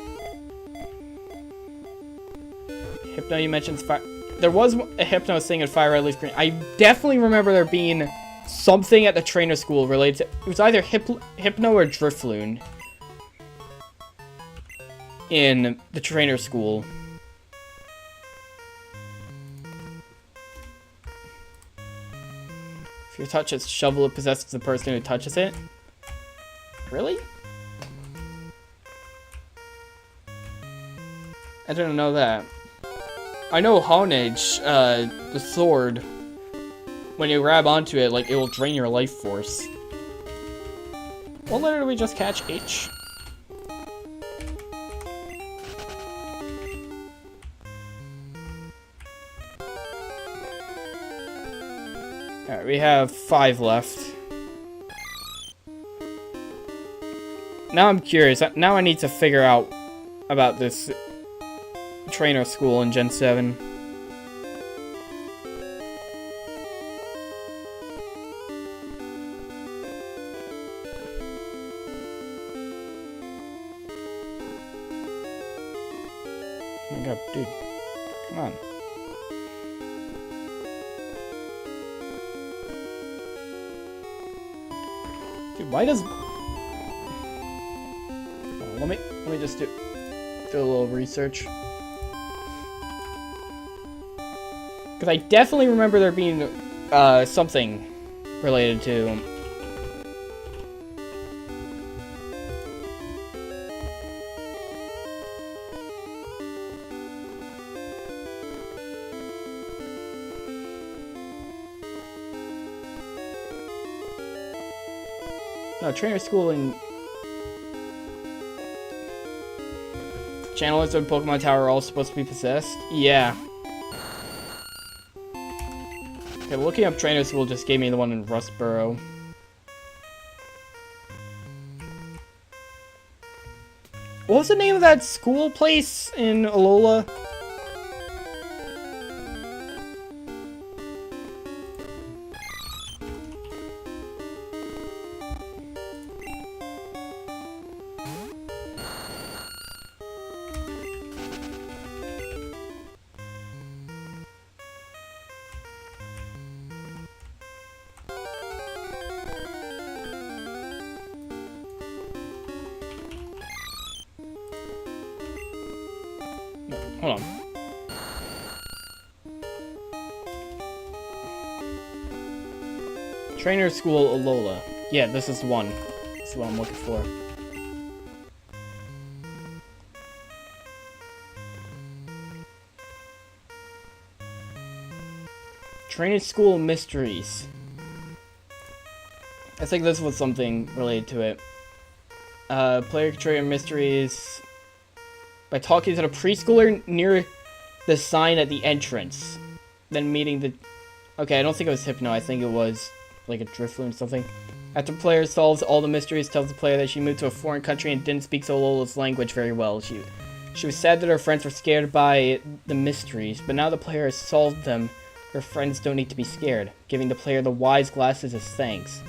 A: Hypno, you mentioned there was a Hypno thing at Fire Red Leaf Green. I definitely remember there being something at the trainer school related to... It was either Hypno or Drifloon in the trainer school. If you touch its shovel, it possesses the person who touches it. Really? I didn't know that. I know Honage, the sword, when you grab onto it, like, it will drain your life force. What letter did we just catch? H? Alright, we have 5 left. Now I'm curious. Now I need to figure out about this trainer school in Gen 7. Oh my god, dude. Come on. Dude, why does... Oh, let me just do a little research. Because I definitely remember there being something related to... No, trainer school in... Channelists of Pokemon Tower are all supposed to be possessed? Yeah. Okay, looking up trainer school just gave me the one in Rustboro. What was the name of that school place in Alola? Hold on. Trainer School Alola. Yeah, this is the one. This is what I'm looking for. Trainer School Mysteries. I think this was something related to it. Player can trigger mysteries by talking to the preschooler near the sign at the entrance. Then meeting the... Okay, I don't think it was Hypno. I think it was like a Drifloon or something. After the player solves all the mysteries, tells the player that she moved to a foreign country and didn't speak Alola's language very well. She was sad that her friends were scared by the mysteries, but now the player has solved them, her friends don't need to be scared, giving the player the wise glasses as thanks.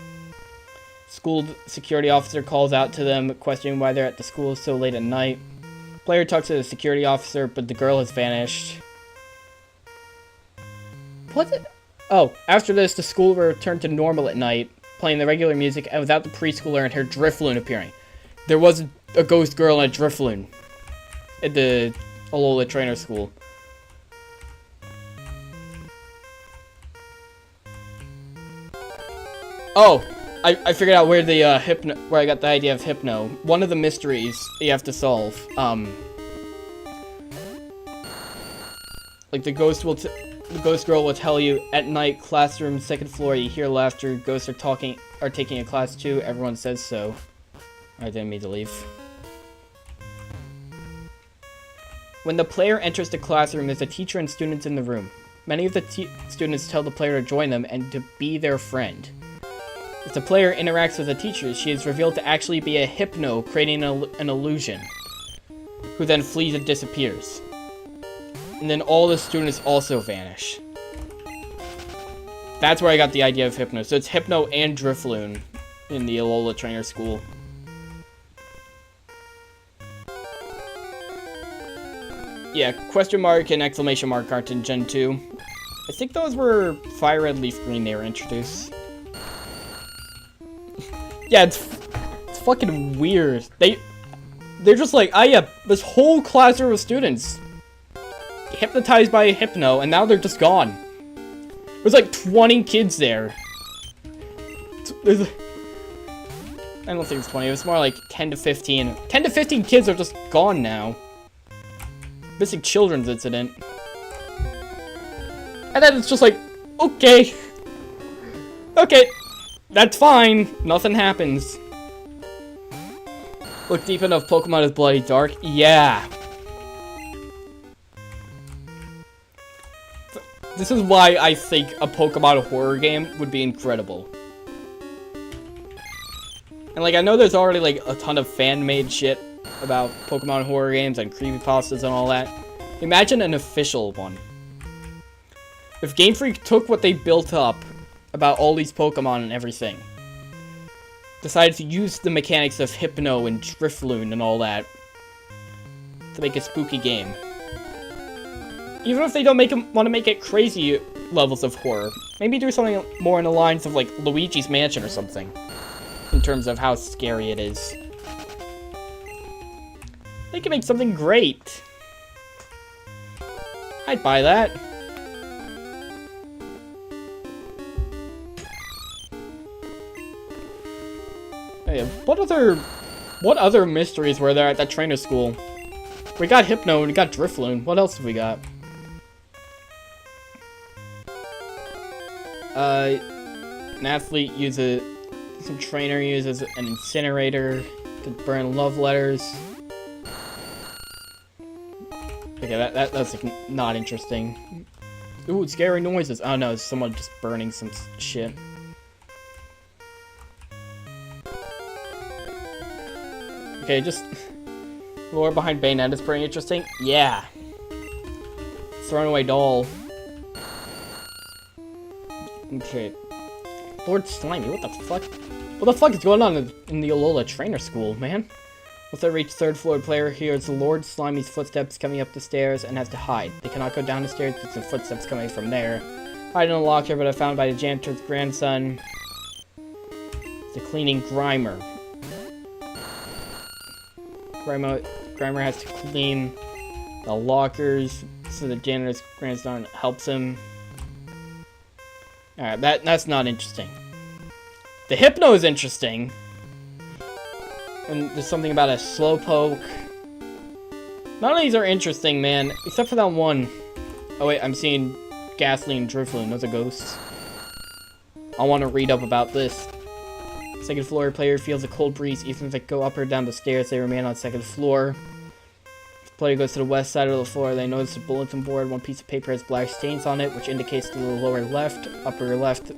A: School security officer calls out to them, questioning why they're at the school so late at night. Player talks to the security officer, but the girl has vanished. What? Oh, after this, the school returned to normal at night, playing the regular music, and without the preschooler and her Drifloon appearing. There was a ghost girl and a Drifloon at the Alola Trainer School. Oh, I figured out where the where I got the idea of Hypno. One of the mysteries you have to solve. Like the ghost girl will tell you at night, classroom, second floor, you hear laughter, ghosts are taking a class too, everyone says so. I didn't mean to leave. When the player enters the classroom, there's a teacher and students in the room. Many of the students tell the player to join them and to be their friend. If the player interacts with the teacher, she is revealed to actually be a Hypno, creating an illusion, who then flees and disappears. And then all the students also vanish. That's where I got the idea of Hypno. So it's Hypno and Drifloon in the Alola Trainer School. Yeah, question mark and exclamation mark aren't in Gen 2. I think those were Fire Red, Leaf Green they were introduced. Yeah, it's fucking weird. They're just like, ah yeah, this whole classroom of students hypnotized by a hypno, and now they're just gone. There's like 20 kids there. I don't think it's 20, it was more like 10 to 15. 10 to 15 kids are just gone now. Missing children's incident. And then it's just like, okay. Okay, that's fine. Nothing happens. Look deep enough, Pokemon is bloody dark. Yeah. This is why I think a Pokemon horror game would be incredible. And like, I know there's already like a ton of fan-made shit about Pokemon horror games and creepypastas and all that. Imagine an official one. If Game Freak took what they built up about all these Pokemon and everything, decided to use the mechanics of Hypno and Drifloon and all that to make a spooky game. Even if they don't want to make it crazy levels of horror, maybe do something more in the lines of like Luigi's Mansion or something, in terms of how scary it is. They can make something great. I'd buy that. Hey, what other mysteries were there at that trainer school? We got Hypno and we got Drifloon. What else have we got? An athlete uses... Some trainer uses an incinerator to burn love letters. Okay, that's like, not interesting. Ooh, scary noises. Oh no, it's someone just burning some shit. Okay, just... Lore behind Bayonetta is pretty interesting. Yeah. Thrown away doll. Okay. Lord Slimy, what the fuck? What the fuck is going on in the Alola Trainer School, man? Once they reach third floor, player hears Lord Slimy's footsteps coming up the stairs and has to hide. They cannot go down the stairs because the footsteps coming from there. Hide in a locker, but are found by the janitor's grandson. The cleaning Grimer. Grimer has to clean the lockers, so the janitor's grandson helps him. Alright, that's not interesting. The Hypno is interesting. And there's something about a Slowpoke. None of these are interesting, man. Except for that one. Oh wait, I'm seeing Ghastly and Drifloon. Those are ghosts. I want to read up about this. Second floor, player feels a cold breeze. Even if they go up or down the stairs, they remain on second floor. If the player goes to the west side of the floor, they notice a bulletin board. One piece of paper has black stains on it, which indicates to the lower left,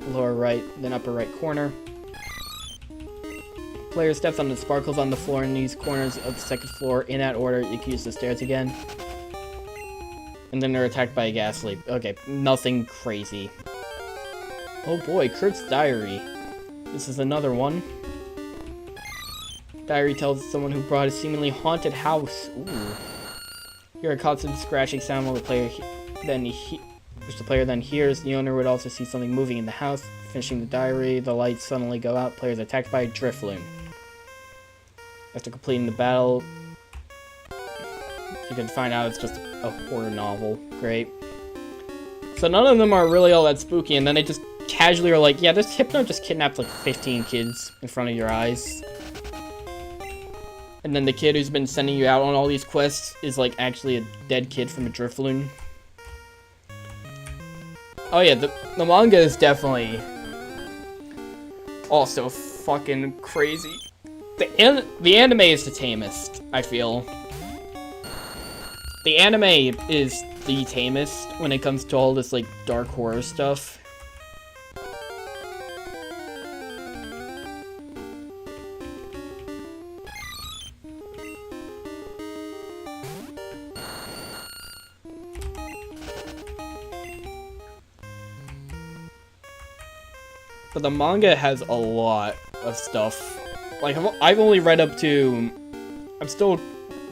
A: lower right, then upper right corner. Player steps on the sparkles on the floor in these corners of the second floor. In that order, you can use the stairs again. And then they're attacked by a Ghastly. Okay, nothing crazy. Oh boy, Kurt's diary. This is another one. Diary tells someone who brought a seemingly haunted house. Ooh. Hear a constant scratching sound while the player which the player then hears. The owner would also see something moving in the house. Finishing the diary, the lights suddenly go out. Players attacked by a Drifloon. After completing the battle, you can find out it's just a horror novel. Great. So none of them are really all that spooky, and then they just casually are like, yeah, this Hypno just kidnapped like 15 kids in front of your eyes. And then the kid who's been sending you out on all these quests is like actually a dead kid from a Drifloon. Oh yeah, the manga is definitely also fucking crazy. The anime is the tamest, I feel. The anime is the tamest when it comes to all this like dark horror stuff. But the manga has a lot of stuff. Like, I've only read up to... I'm still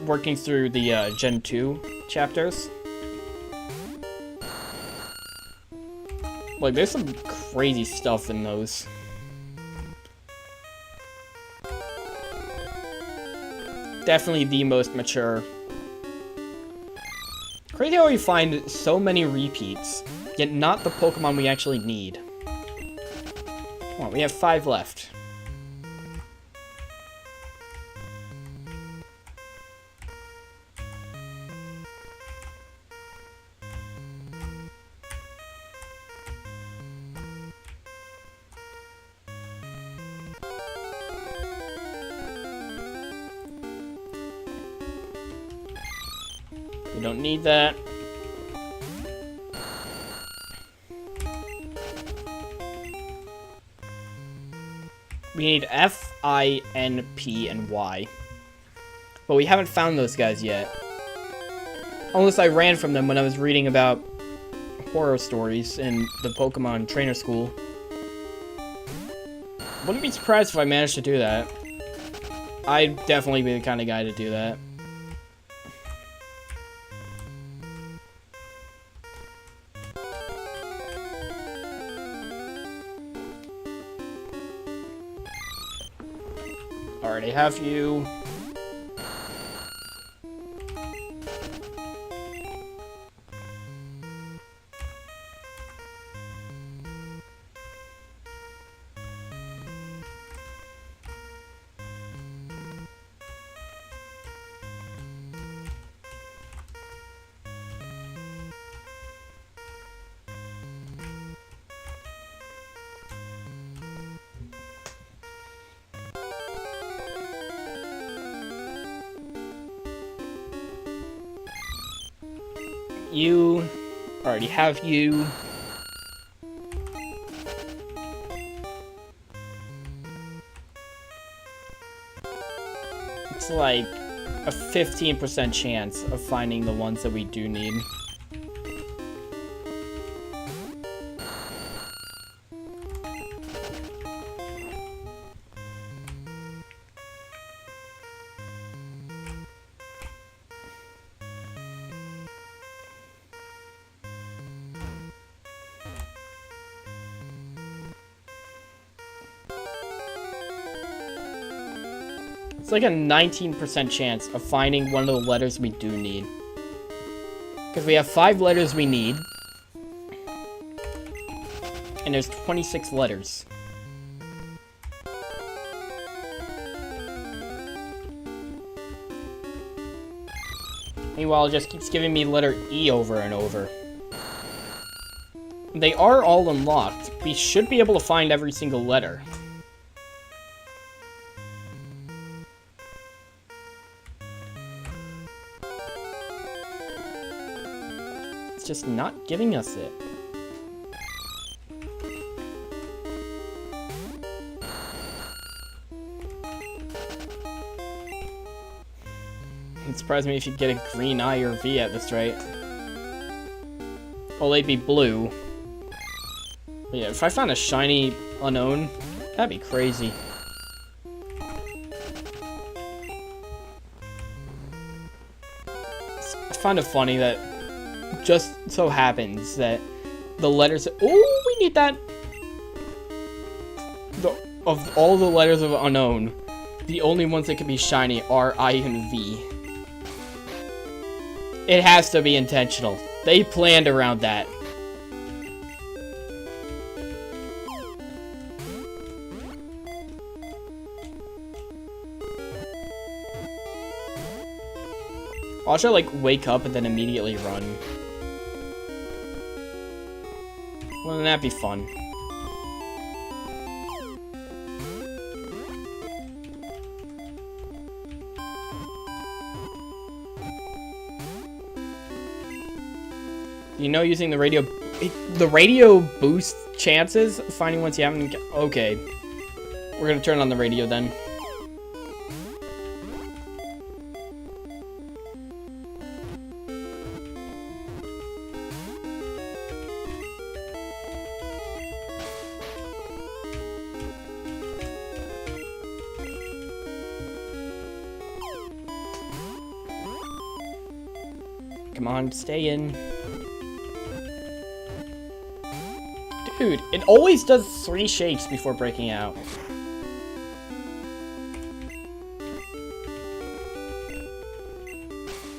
A: working through the Gen 2 chapters. Like, there's some crazy stuff in those. Definitely the most mature. Crazy how we find so many repeats, yet not the Pokemon we actually need. Come on, we have 5 left. We don't need that. We need F, I, N, P, and Y. But we haven't found those guys yet. Unless I ran from them when I was reading about horror stories in the Pokemon Trainer School. Wouldn't be surprised if I managed to do that. I'd definitely be the kind of guy to do that. Already have you. You. Already have you. It's like a 15% chance of finding the ones that we do need. It's like a 19% chance of finding one of the letters we do need. Because we have 5 letters we need. And there's 26 letters. Meanwhile, it just keeps giving me letter E over and over. They are all unlocked. We should be able to find every single letter. Just not giving us it. It'd surprise me if you get a green I or V at this rate. Well, they'd be blue. But yeah, if I found a shiny unknown, that'd be crazy. I find it funny that just so happens that the letters... Oh, we need that! Of all the letters of unknown, the only ones that can be shiny are I and V. It has to be intentional. They planned around that. I'll try to, like, wake up and then immediately run. Wouldn't that be fun? You know, using the radio boosts chances of finding ones you haven't... Okay. We're gonna turn on the radio then. Come on, stay in. Dude, it always does 3 shakes before breaking out.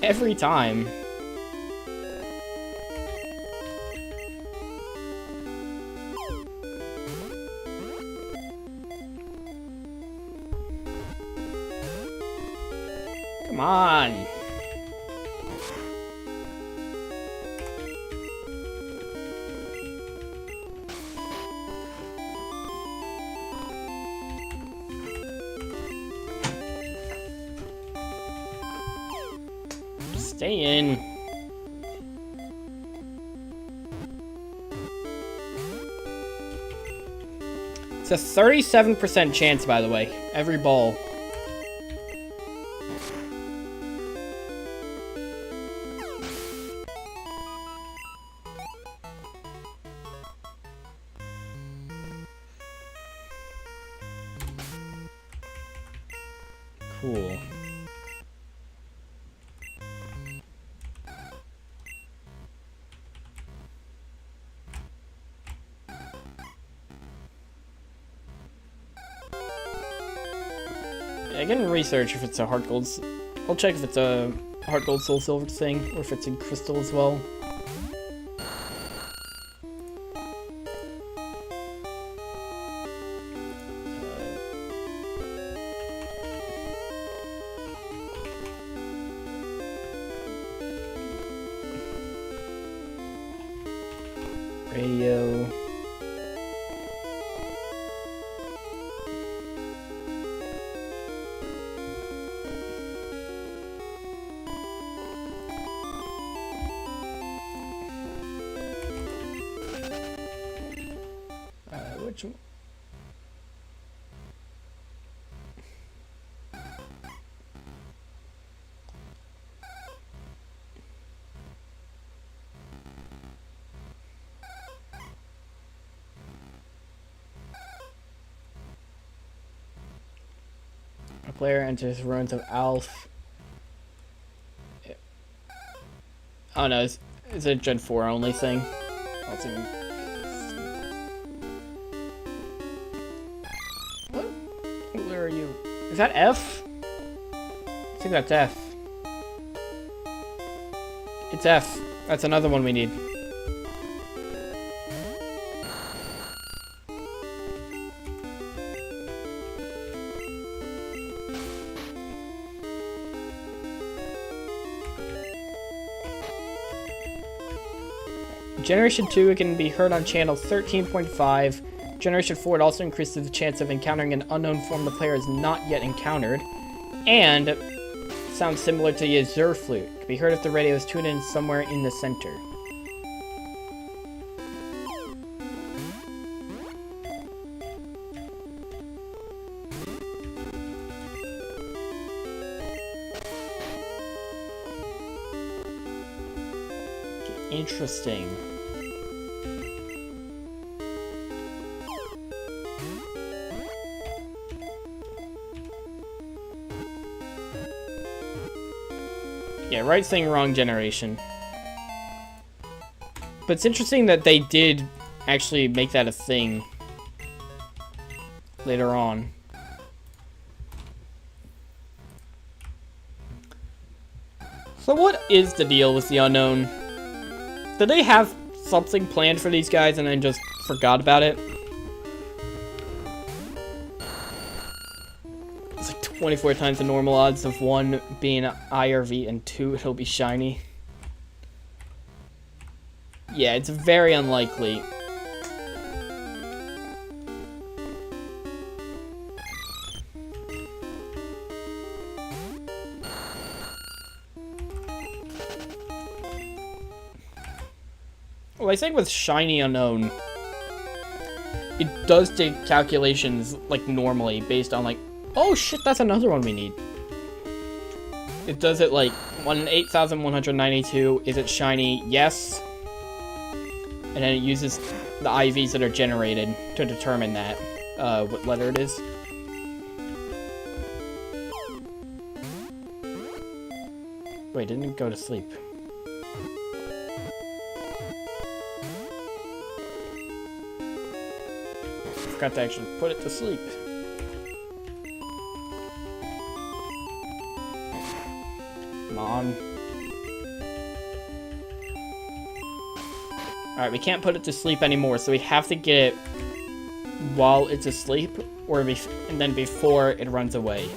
A: Every time. Come on. Stay in. It's a 37% chance, by the way, every ball. Cool. I can research if it's a heart gold. I'll check if it's a heart gold soul silver thing, or if it's in crystal as well. Radio. Which one? A player enters ruins of Alf. Oh no, it's a Gen 4 only thing. Let's even... What? Where are you? Is that F? I think that's F. It's F. That's another one we need. Generation 2, it can be heard on channel 13.5. Generation 4, it also increases the chance of encountering an unknown form the player has not yet encountered. And sounds similar to the Azure Flute. It can be heard if the radio is tuned in somewhere in the center. Interesting. Yeah, right thing, wrong generation. But it's interesting that they did actually make that a thing later on. So what is the deal with the unknown? Did they have something planned for these guys and then just forgot about it? It's like 24 times the normal odds of 1 being IRV and 2 it'll be shiny. Yeah, it's very unlikely. Well, I think with shiny unknown, it does take calculations like normally based on like, oh shit, that's another one we need. It does it like 8,192. Is it shiny? Yes. And then it uses the IVs that are generated to determine that what letter it is. Wait, didn't it go to sleep? forgot to actually put it to sleep. Come on. Alright, we can't put it to sleep anymore, so we have to get it while it's asleep, or and then before it runs away.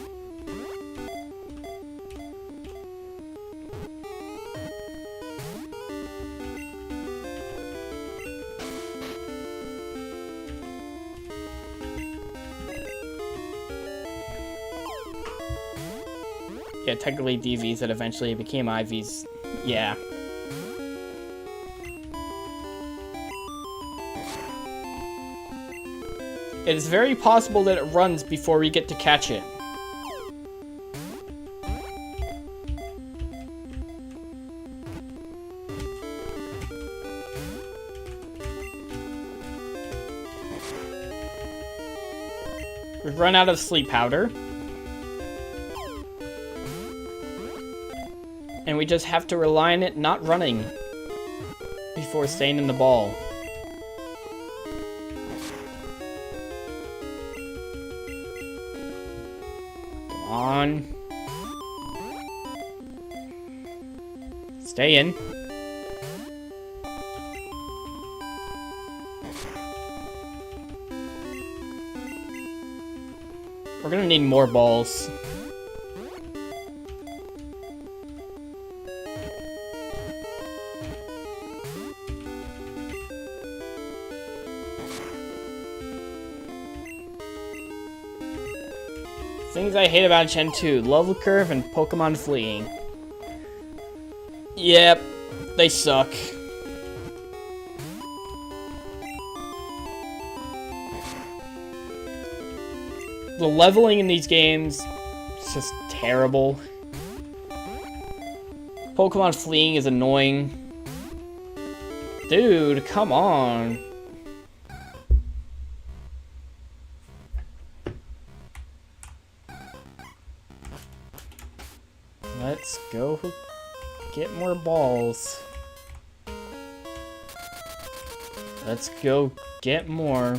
A: Yeah, technically DVs that eventually became IVs. Yeah. It is very possible that it runs before we get to catch it. We've run out of sleep powder. And we just have to rely on it not running before staying in the ball. Come on. Stay in. We're gonna need more balls. Things I hate about Gen 2, level curve and Pokemon fleeing. Yep, they suck. The leveling in these games is just terrible. Pokemon fleeing is annoying. Dude, come on. Let's go get more balls. Let's go get more.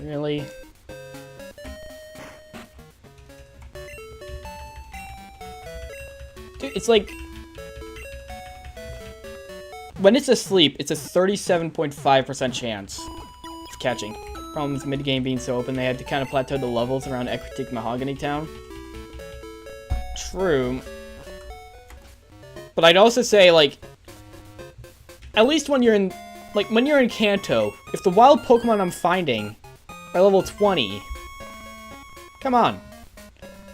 A: Really? Dude, it's like... when it's asleep, it's a 37.5% chance of catching. Problem with mid-game being so open, they had to kind of plateau the levels around Equitic Mahogany Town. True. But I'd also say, like... at least when you're in... like, when you're in Kanto, if the wild Pokemon I'm finding are level 20... come on.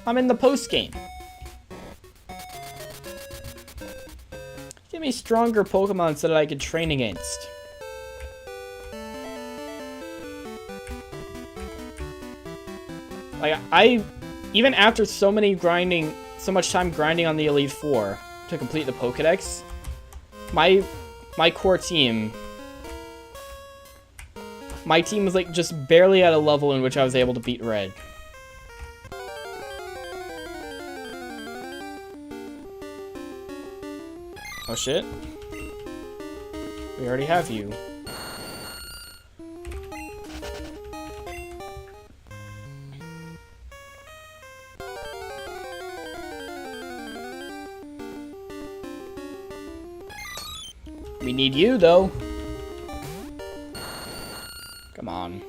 A: I'm in the post-game. Give me stronger Pokemon so that I could train against. Like, even after so much time grinding on the Elite Four to complete the Pokedex, my core team, my team was like just barely at a level in which I was able to beat Red. Oh shit. We already have you. We need you though. Come on.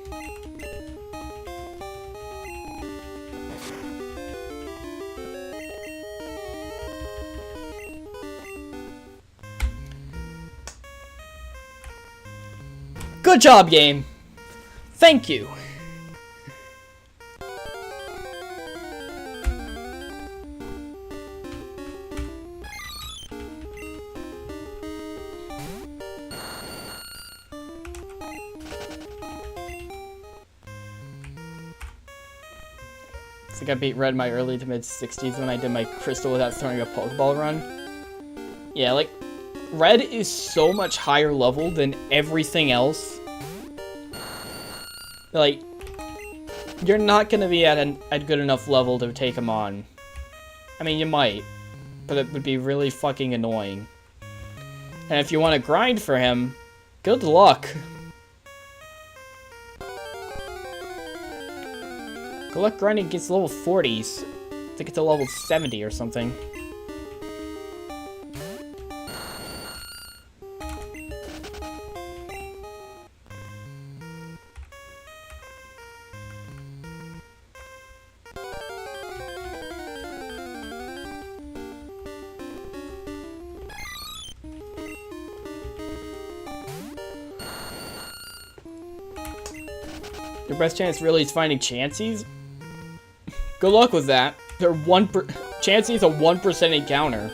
A: Good job, game. Thank you. I think I beat Red in my early to mid 60s when I did my Crystal without throwing a Pokeball run. Yeah, like, Red is so much higher level than everything else. Like, you're not gonna be at a good enough level to take him on. I mean, you might, but it would be really fucking annoying. And if you want to grind for him, good luck. Good luck grinding against level 40s. I think it's a level 70 or something. Your best chance really is finding Chanseys? Good luck with that. They're Chansey's a 1% encounter.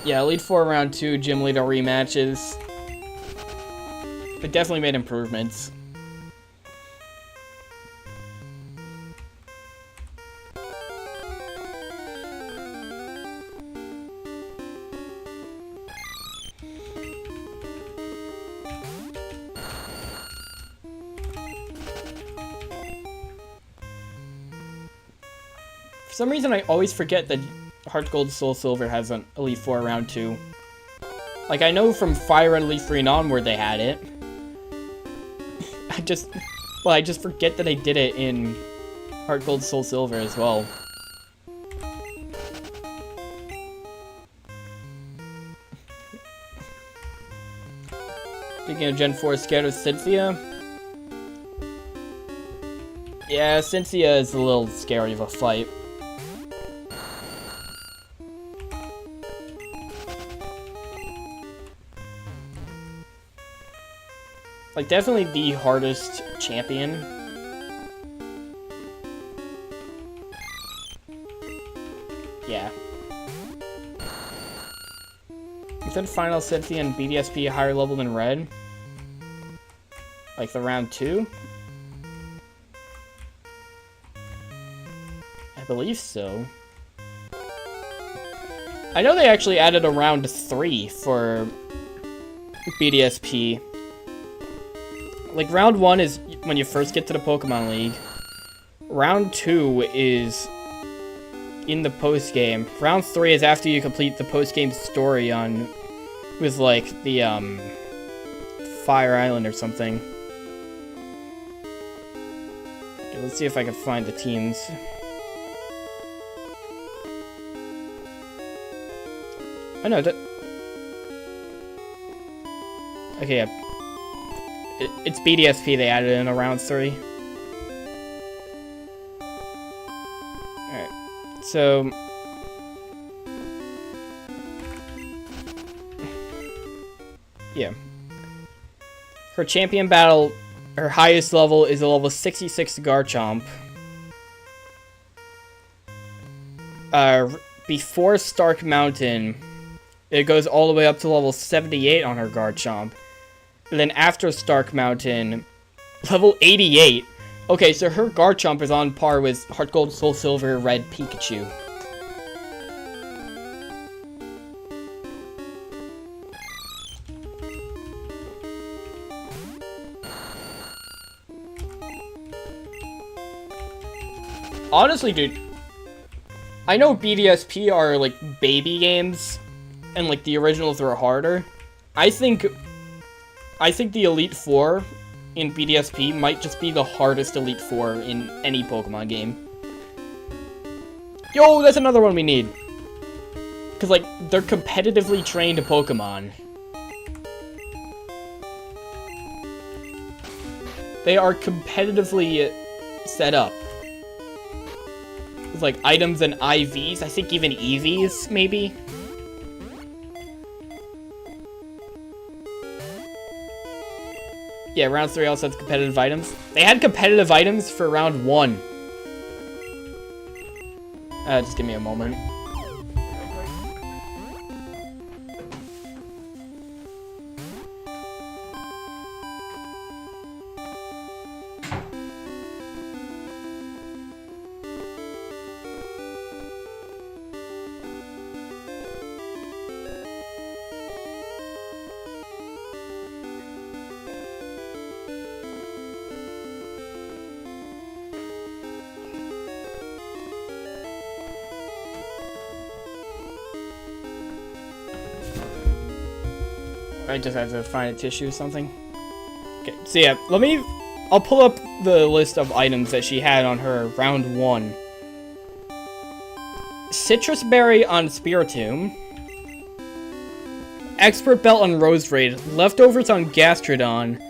A: Yeah, Elite Four round 2 gym leader rematches. They definitely made improvements. For some reason, I always forget that Heart Gold Soul Silver has an Elite Four round 2. Like, I know from Fire Red Elite 3 and onward they had it. I just forget that I did it in Heart Gold Soul Silver as well. Speaking of Gen 4, scared of Cynthia? Yeah, Cynthia is a little scary of a fight. Like, definitely the hardest champion. Yeah. Isn't Final Cynthia and BDSP higher level than Red? Like the round 2? I believe so. I know they actually added a round 3 for BDSP. Like, round 1 is when you first get to the Pokemon League. Round 2 is in the post-game. Round 3 is after you complete the post-game story on... with, like, the, Fire Island or something. Okay, let's see if I can find the teams. Oh, no, okay, yeah. It's BDSP they added in a round 3. Alright. So... yeah. Her champion battle, her highest level is a level 66 Garchomp. Before Stark Mountain, it goes all the way up to level 78 on her Garchomp. And then after Stark Mountain, level 88. Okay, so her Garchomp is on par with Heart Gold, Soul Silver, Red Pikachu. Honestly, dude, I know BDSP are, like, baby games, and, like, the originals are harder. I think the Elite Four in BDSP might just be the hardest Elite Four in any Pokemon game. Yo, that's another one we need. Because, like, they're competitively trained Pokemon. They are competitively set up. With, like, items and IVs. I think even EVs, maybe. Yeah, round 3 also has competitive items. They had competitive items for round 1. Just give me a moment. I just had to find a tissue or something. Okay, so yeah, I'll pull up the list of items that she had on her round 1. Citrus Berry on Spiritomb. Expert Belt on Roserade. Leftovers on Gastrodon.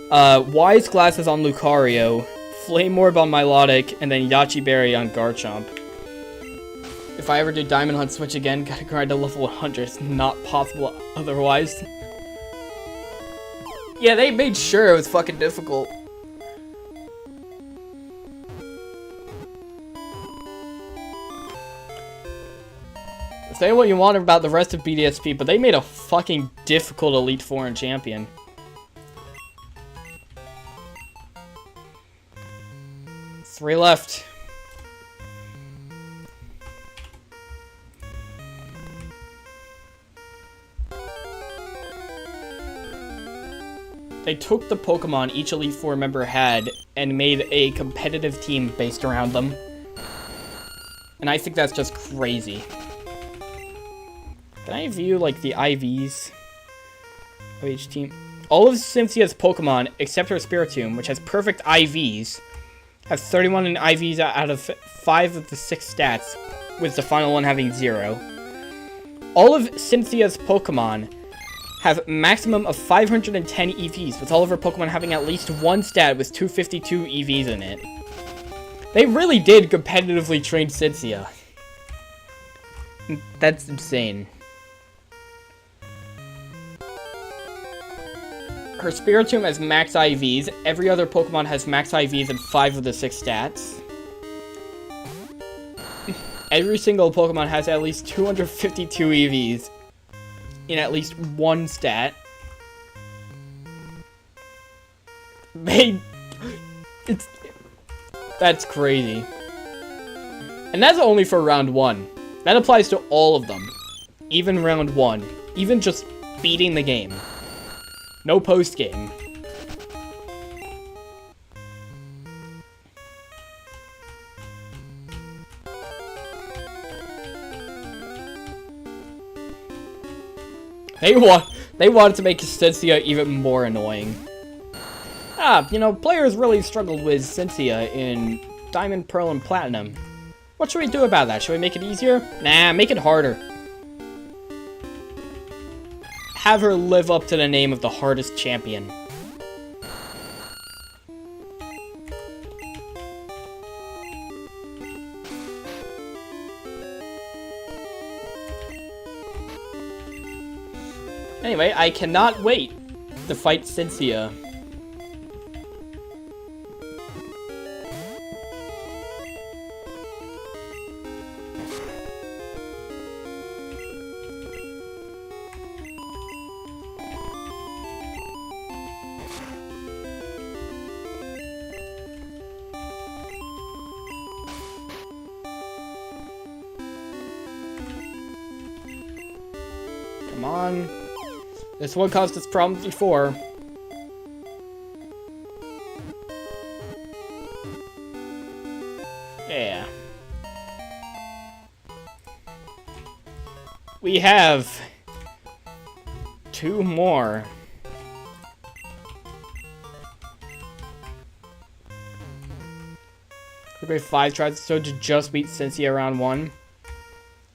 A: Wise Glasses on Lucario. Flame Orb on Milotic. And then Yachi Berry on Garchomp. If I ever do Diamond Hunt Switch again, gotta grind to level 100. It's not possible otherwise. Yeah, they made sure it was fucking difficult. Say what you want about the rest of BDSP, but they made a fucking difficult Elite Four and champion. Three left. They took the Pokemon each Elite Four member had and made a competitive team based around them. And I think that's just crazy. Can I view, like, the IVs of each team? All of Cynthia's Pokemon, except her Spiritomb, which has perfect IVs, have 31 in IVs out of 5 of the 6 stats, with the final one having 0. All of Cynthia's Pokemon have maximum of 510 EVs, with all of her Pokemon having at least one stat with 252 EVs in it. They really did competitively train Cynthia. That's insane. Her Spiritomb has max IVs. Every other Pokemon has max IVs in 5 of the 6 stats. Every single Pokemon has at least 252 EVs in at least one stat. That's crazy. And that's only for round 1. That applies to all of them. Even round 1. Even just beating the game. No post-game. They wanted to make Cynthia even more annoying. You know, players really struggled with Cynthia in Diamond, Pearl, and Platinum. What should we do about that? Should we make it easier? Nah, make it harder. Have her live up to the name of the hardest champion. Anyway, I cannot wait to fight Cynthia. Come on. This one caused us problems before. Yeah. We have 2 more. Grade 5 tries so to just beat Cynthia round 1.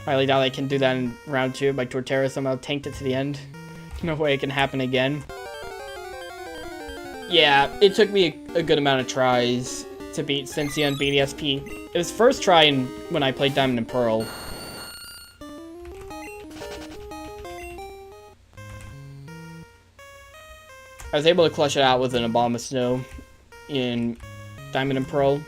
A: I highly doubt I can do that in round 2. My Torterra somehow tanked it to the end. No way it can happen again. Yeah, it took me a good amount of tries to beat Cynthia and BDSP. It was first try when I played Diamond and Pearl. I was able to clutch it out with an Abomasnow in Diamond and Pearl.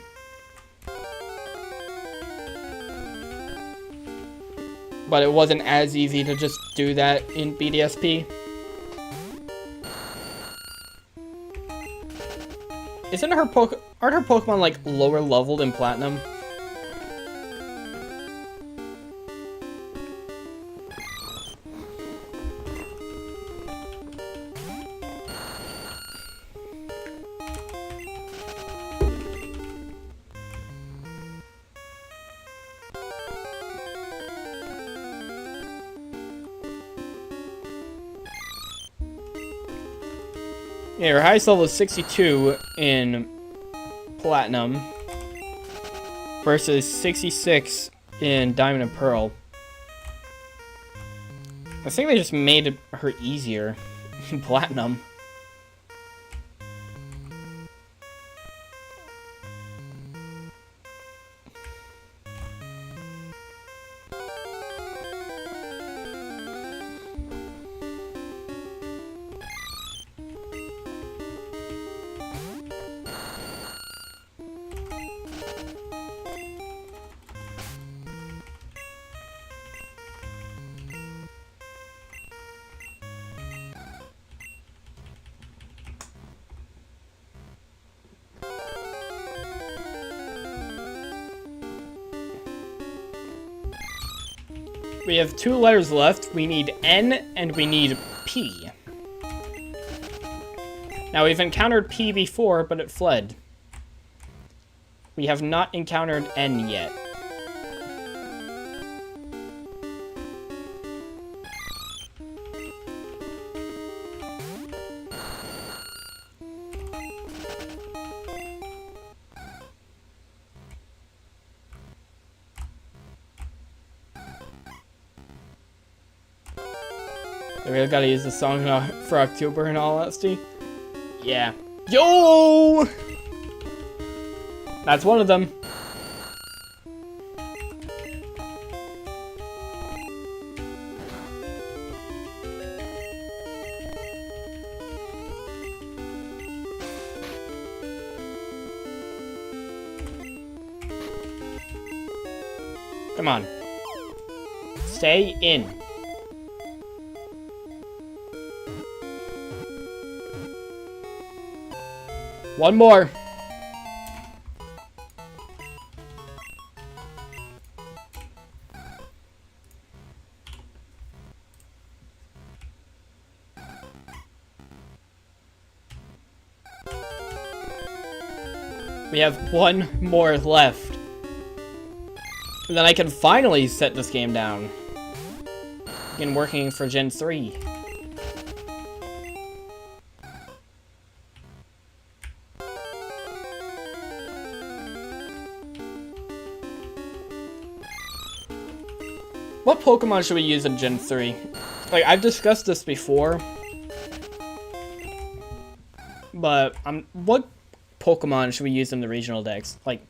A: But it wasn't as easy to just do that in BDSP. Aren't her Pokemon like lower leveled in Platinum? Yeah, your highest level is 62 in Platinum versus 66 in Diamond and Pearl. I think they just made her easier in Platinum. We have 2 letters left. We need N and we need P. Now, we've encountered P before, but it fled. We have not encountered N yet. I really gotta use the song for October and all honesty. Yeah. Yo! That's one of them. Come on. Stay in. One more. We have one more left. And then I can finally set this game down. Begin working for Gen 3. What Pokemon should we use in Gen 3? Like, I've discussed this before. But, what Pokemon should we use in the regional decks? Like,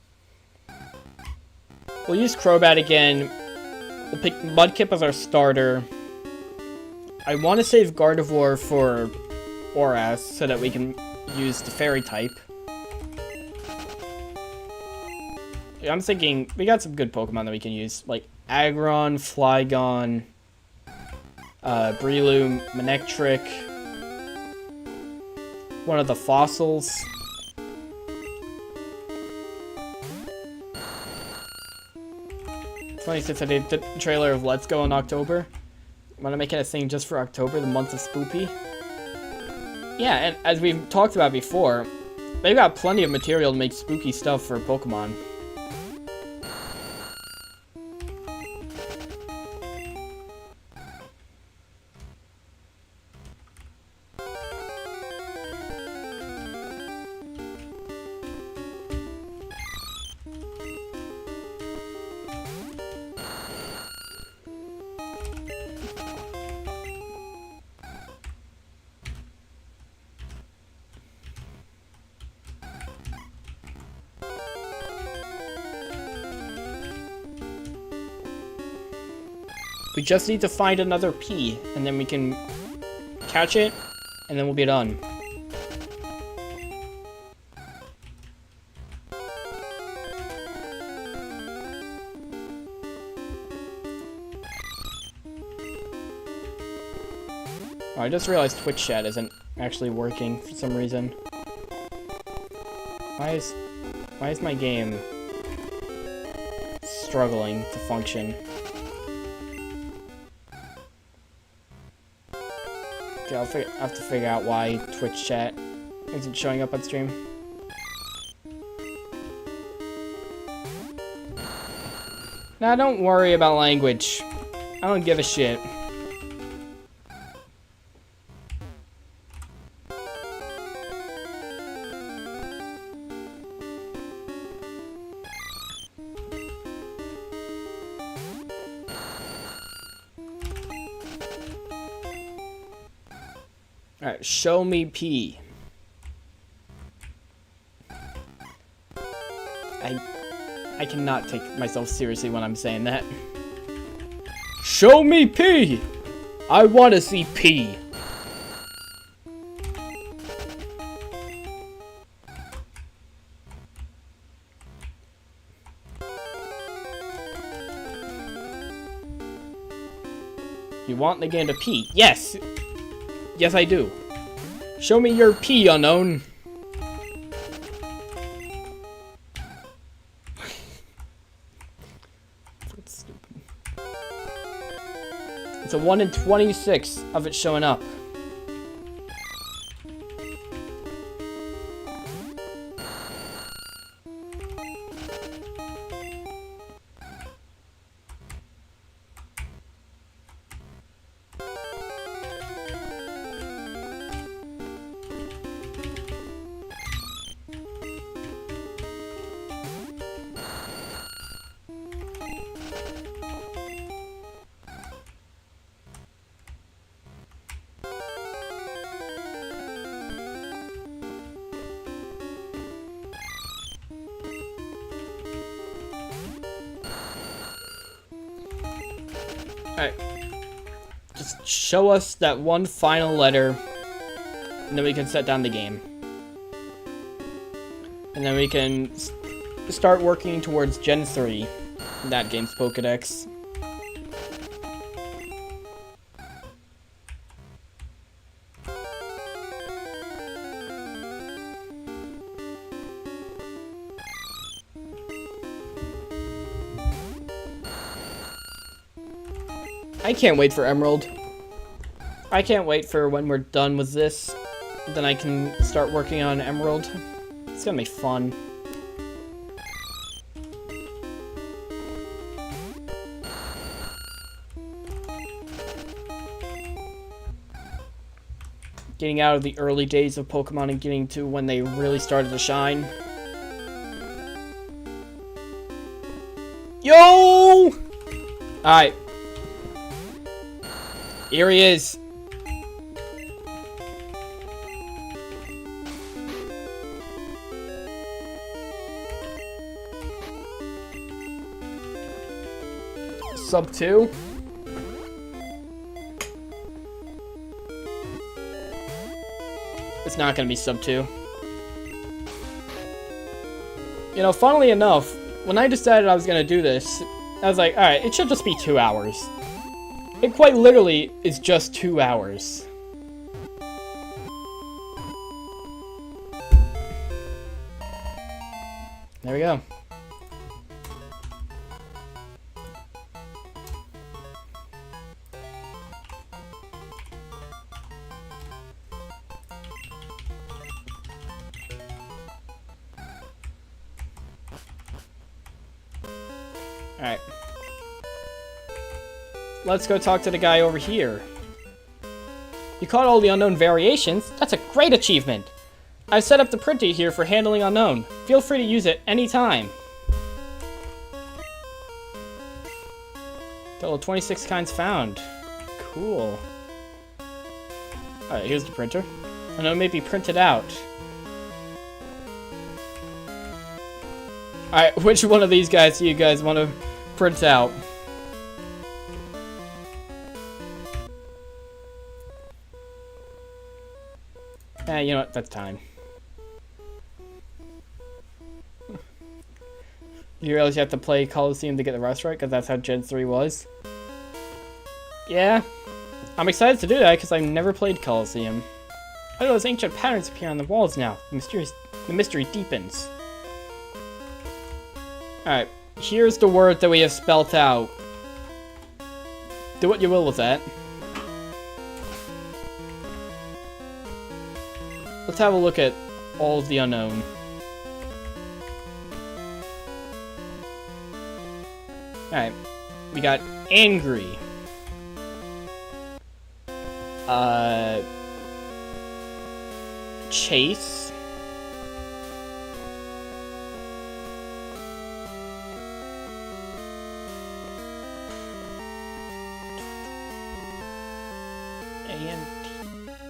A: we'll use Crobat again. We'll pick Mudkip as our starter. I want to save Gardevoir for Oras so that we can use the Fairy type. I'm thinking, we got some good Pokemon that we can use. Like, Aggron, Flygon, Breloom, Manectric, one of the fossils. It's funny since I did the trailer of Let's Go in October. I'm gonna make it a thing just for October, the month of Spoopy. Yeah, and as we've talked about before, they've got plenty of material to make spooky stuff for Pokemon. We just need to find another P, and then we can catch it, and then we'll be done. Oh, I just realized Twitch chat isn't actually working for some reason. Why is my game struggling to function? Okay, I'll have to figure out why Twitch chat isn't showing up on stream. Nah, don't worry about language. I don't give a shit. Alright, show me P. I cannot take myself seriously when I'm saying that. Show me P! I want to see P. You want the game to P? Yes! Yes, I do. Show me your P, unknown. That's stupid. It's a 1 in 26 of it showing up. Alright. Just show us that one final letter, and then we can set down the game. And then we can start working towards Gen 3, that game's Pokedex. I can't wait for Emerald. I can't wait for when we're done with this. Then I can start working on Emerald. It's gonna be fun. Getting out of the early days of Pokemon and getting to when they really started to shine. Yo! Alright. Here he is. Sub 2. It's not gonna be sub 2. You know, funnily enough, when I decided I was gonna do this, I was like, alright, it should just be 2 hours. It quite literally is just 2 hours. There we go. Alright. Let's go talk to the guy over here. You caught all the unknown variations? That's a great achievement! I've set up the printer here for handling unknown. Feel free to use it anytime. Total 26 kinds found. Cool. Alright, here's the printer. Unknown may be printed out. Alright, which one of these guys do you guys want to print out? You know what? That's time. You realize you have to play Coliseum to get the rest right? Because that's how Gen 3 was? Yeah. I'm excited to do that because I've never played Coliseum. Oh, those ancient patterns appear on the walls now. The mystery deepens. Alright. Here's the word that we have spelt out. Do what you will with that. Let's have a look at all of the unknown. Alright. We got angry. Chase.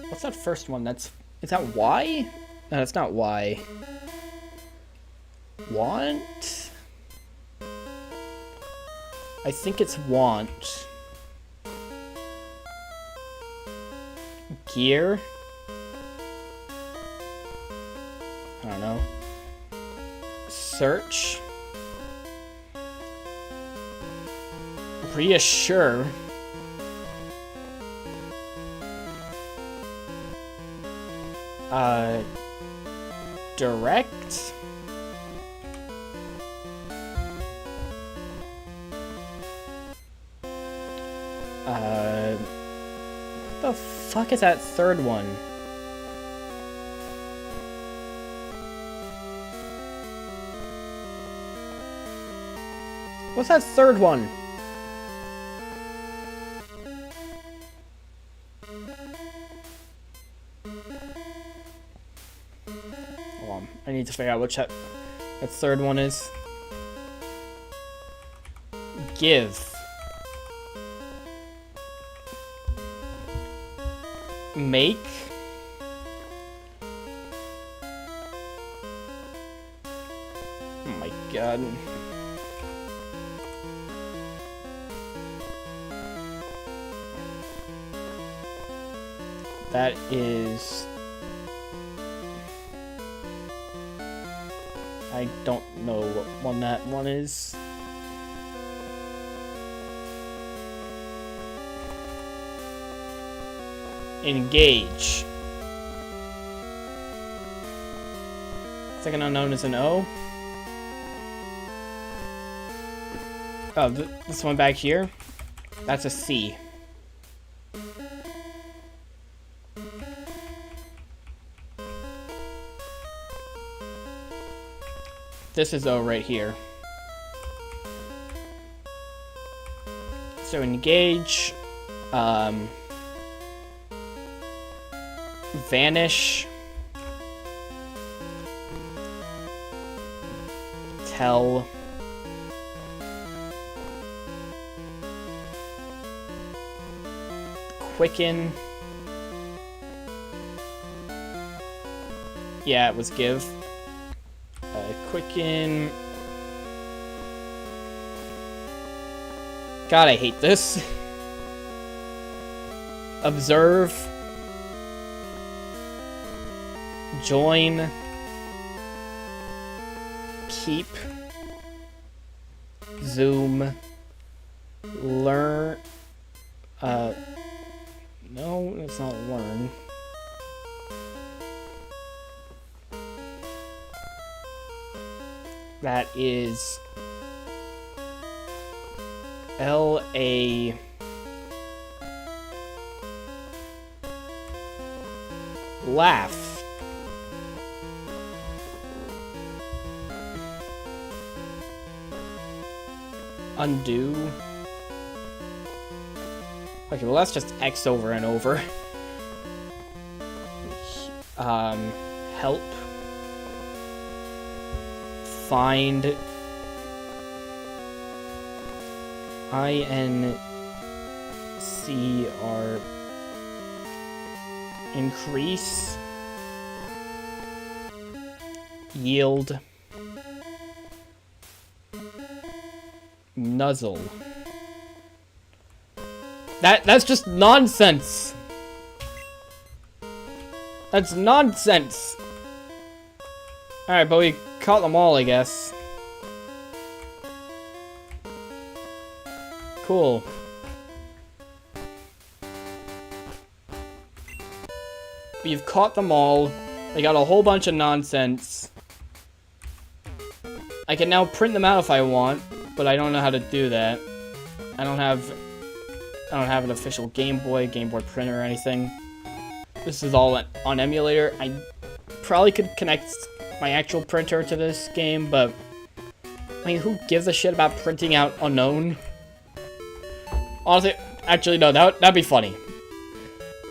A: What's that first one? Is that Y? No, that's not Y. Want? I think it's want. Gear? I don't know. Search? Reassure? Direct? What the fuck is that third one? What's that third one? Hold on, I need to figure out which that third one is. Give. Make. Oh my god. That is... I don't know what one that one is. Engage. Second unknown is an O. Oh, this one back here? That's a C. This is O right here. So engage, vanish, tell, quicken. Yeah, it was give. Quicken. God, I hate this. Observe. Join. Keep. Zoom. Learn. No, it's not learn. That is L-A... Laugh. Undo. Okay, well that's just X over and over. Help. Find. INCR. Increase. Yield. Nuzzle. That's just nonsense. That's nonsense. Alright, but we caught them all, I guess. Cool. We've caught them all. They got a whole bunch of nonsense. I can now print them out if I want, but I don't know how to do that. I don't have an official Game Boy printer or anything. This is all on emulator. I probably could connect my actual printer to this game, but I mean, who gives a shit about printing out Unknown? Honestly, actually, no, that'd be funny.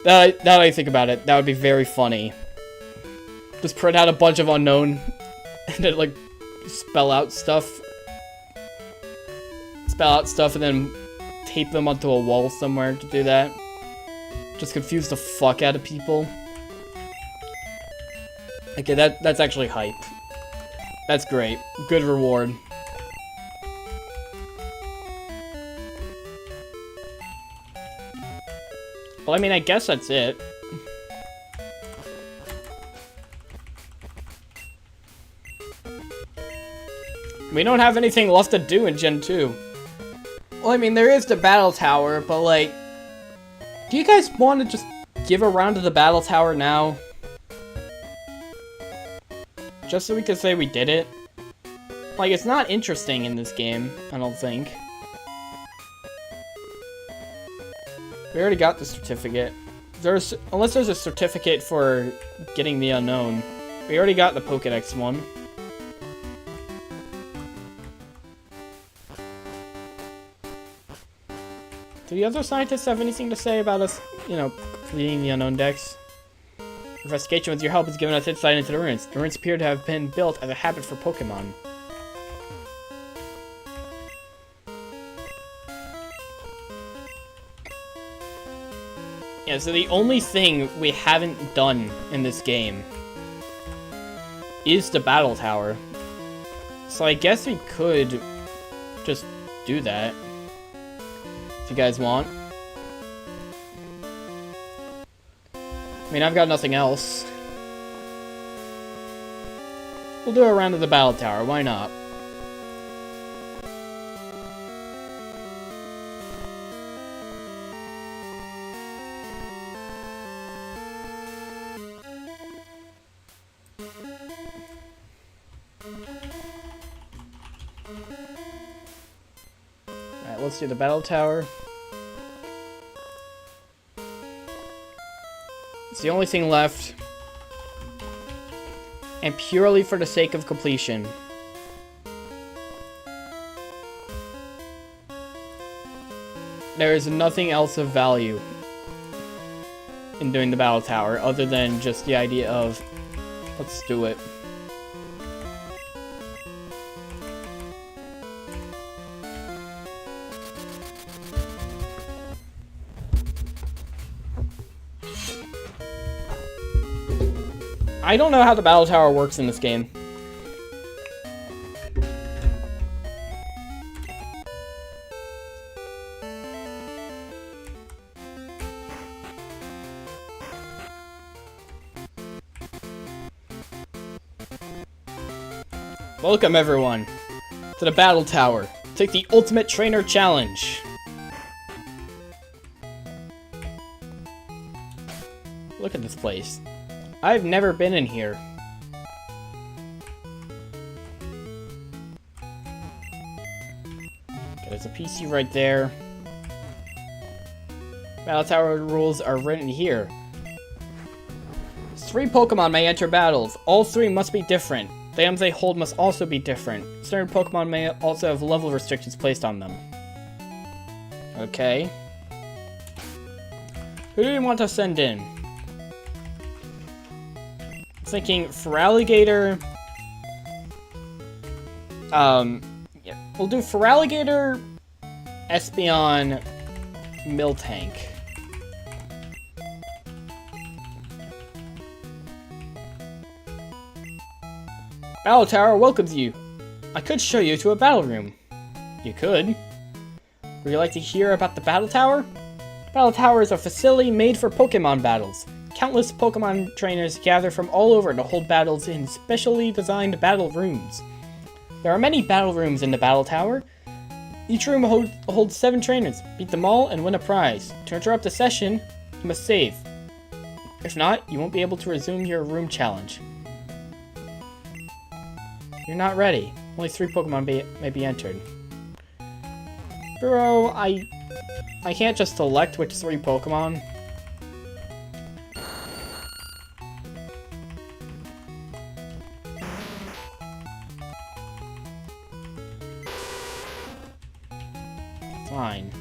A: Now that I think about it, that would be very funny. Just print out a bunch of Unknown and then, like, spell out stuff and then tape them onto a wall somewhere to do that. Just confuse the fuck out of people. Okay, that's actually hype. That's great. Good reward. Well, I mean, I guess that's it. We don't have anything left to do in Gen 2. Well, I mean, there is the battle tower, but like... Do you guys want to just give a round to the battle tower now? Just so we can say we did it? Like, it's not interesting in this game, I don't think. We already got the certificate. Unless there's a certificate for getting the unknown. We already got the Pokedex one. Do the other scientists have anything to say about us, you know, completing the unknown dex? Investigation with your help has given us insight into the ruins. The ruins appear to have been built as a habit for Pokemon. Yeah, so the only thing we haven't done in this game is the battle tower. So I guess we could just do that. If you guys want. I mean, I've got nothing else. We'll do a round of the battle tower, why not? Alright, let's do the battle tower. It's the only thing left. And purely for the sake of completion. There is nothing else of value in doing the battle tower other than just the idea of, let's do it. I don't know how the battle tower works in this game. Welcome everyone to the battle tower. Take the ultimate trainer challenge. Look at this place. I've never been in here. Okay, there's a PC right there. Battle tower rules are written here. 3 Pokemon may enter battles. All 3 must be different. The items they hold must also be different. Certain Pokemon may also have level restrictions placed on them. Okay. Who do we want to send in? Thinking Feraligatr. Yeah, we'll do Feraligatr, Espeon, Miltank. Battle Tower welcomes you. I could show you to a battle room. You could. Would you like to hear about the Battle Tower? Battle Tower is a facility made for Pokemon battles. Countless Pokemon trainers gather from all over to hold battles in specially designed battle rooms. There are many battle rooms in the Battle Tower. Each room holds 7 trainers. Beat them all and win a prize. To interrupt a session, you must save. If not, you won't be able to resume your room challenge. You're not ready. Only 3 Pokemon may be entered. Bro, I can't just select which 3 Pokemon. Fine.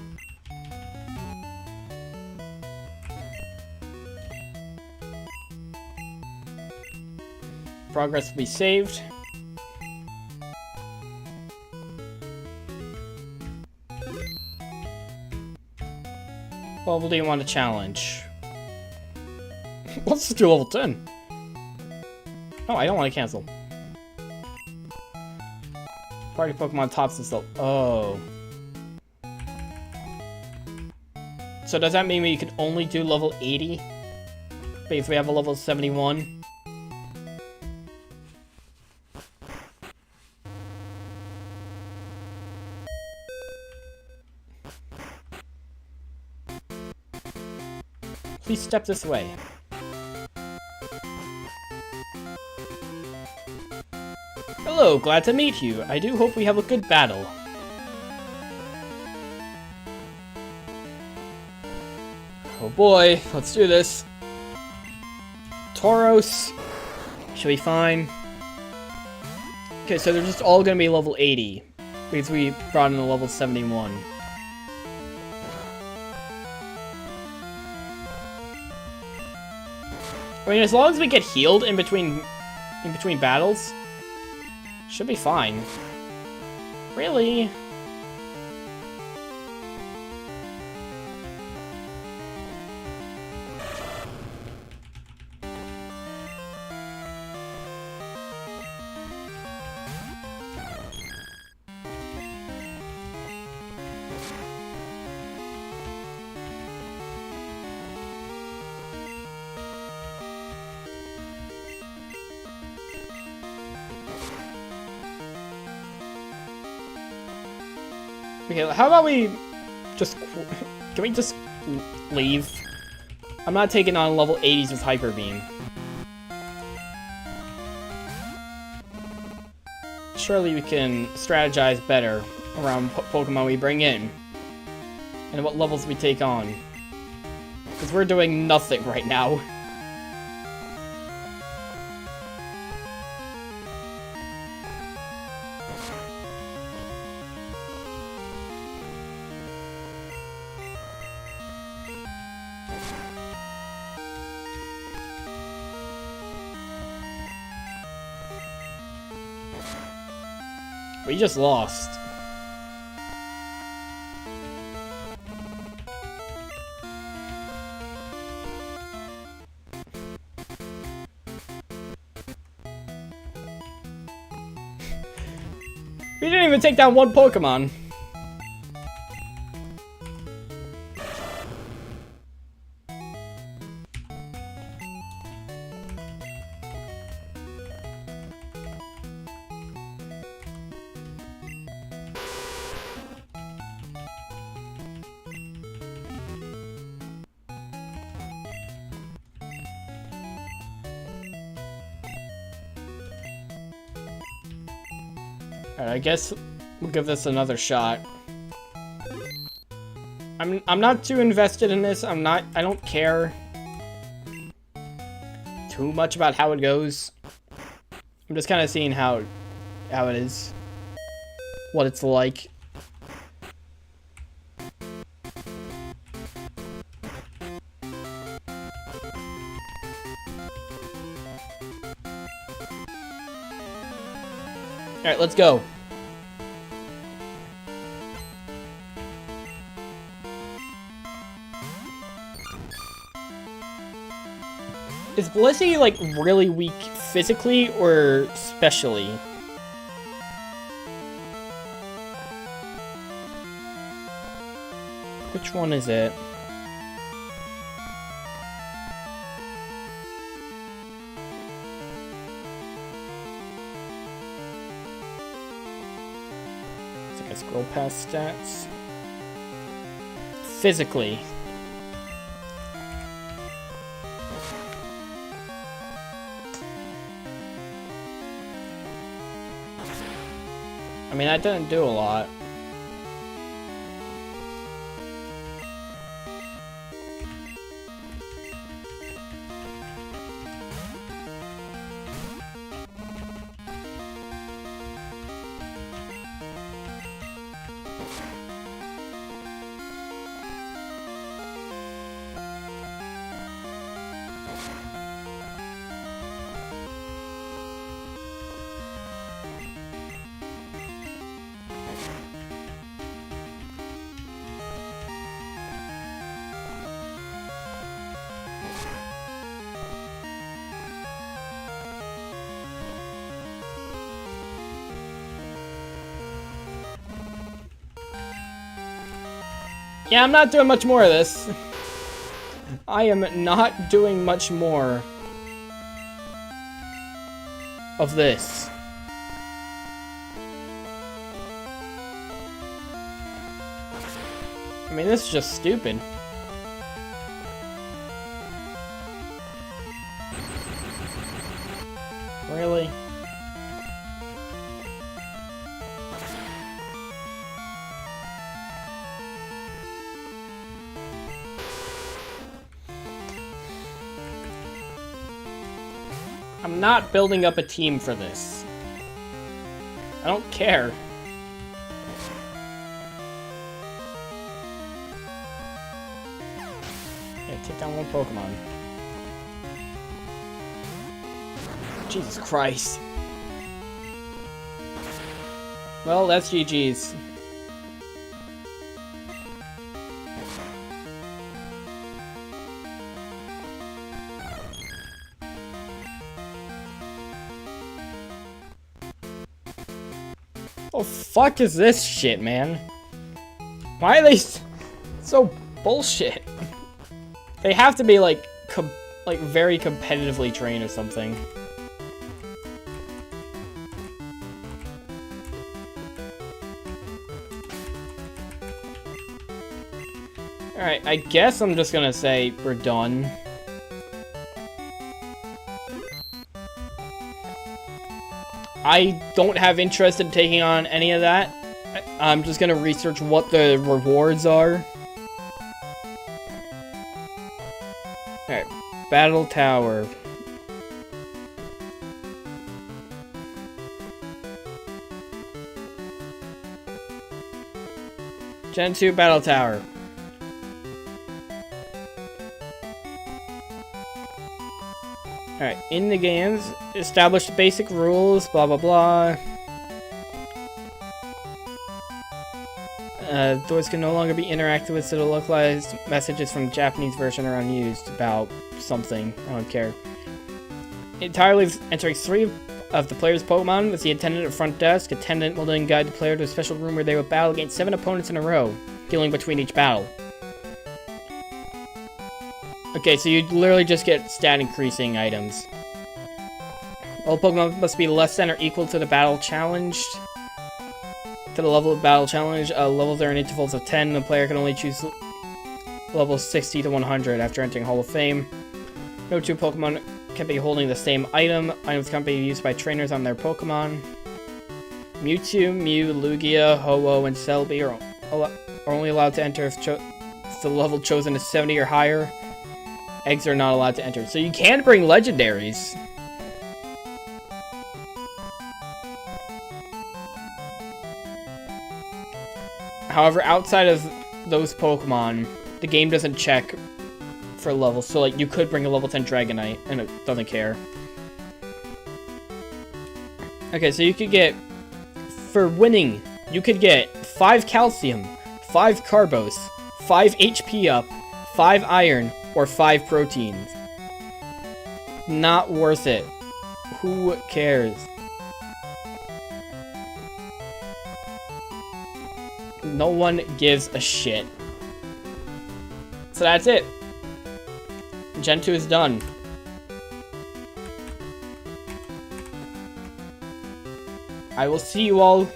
A: Progress will be saved. What do you want to challenge? Let's just do level 10. Oh, I don't want to cancel. Party Pokemon tops this level. Oh. So does that mean we can only do level 80? Because we have a level 71? Please step this way. Hello, glad to meet you. I do hope we have a good battle. Oh boy, let's do this. Tauros should be fine. Okay, so they're just all gonna be level 80 because we brought in a level 71. I mean, as long as we get healed in between battles, should be fine. Really? Okay, how about we just... Can we just leave? I'm not taking on level 80s with Hyper Beam. Surely we can strategize better around Pokemon we bring in. And what levels we take on. Because we're doing nothing right now. We just lost. We didn't even take down one Pokemon. Alright, I guess we'll give this another shot. I'm not too invested in this. I don't care too much about how it goes. I'm just kind of seeing how it is. What it's like. Alright, let's go. Is Blissey, like, really weak physically or specially? Which one is it? I scroll past stats. Physically. I mean, that didn't do a lot. Yeah, I'm not doing much more of this. I am not doing much more of this. I mean, this is just stupid. Really? I'm not building up a team for this. I don't care. Yeah, take down one Pokemon. Jesus Christ. Well, that's GG's. Oh, fuck is this shit, man? Why are they so bullshit? They have to be, like, very competitively trained or something. Alright, I guess I'm just gonna say we're done. I don't have interest in taking on any of that. I'm just gonna research what the rewards are. Alright, Battle Tower. Gen 2 Battle Tower. Alright, in the games, establish the basic rules, blah blah blah. Doors can no longer be interacted with, so the localized messages from the Japanese version are unused about something. I don't care. Entirely entering 3 of the player's Pokemon with the attendant at front desk. Attendant will then guide the player to a special room where they will battle against 7 opponents in a row, healing between each battle. Okay, so you literally just get stat increasing items. All Pokemon must be less than or equal to the battle challenged. To the level of battle challenge, levels are in intervals of 10. The player can only choose levels 60 to 100 after entering Hall of Fame. No 2 Pokemon can be holding the same item. Items can be used by trainers on their Pokemon. Mewtwo, Mew, Lugia, Ho-Oh, and Celebi are only allowed to enter if the level chosen is 70 or higher. Eggs are not allowed to enter. So you can bring legendaries. However, outside of those Pokemon, the game doesn't check for levels. So, like, you could bring a level 10 Dragonite, and it doesn't care. Okay, so you could get, for winning, you could get 5 Calcium, 5 Carbos, 5 HP up, 5 Iron, or 5 Proteins. Not worth it. Who cares? No one gives a shit. So that's it. Gen 2 is done. I will see you all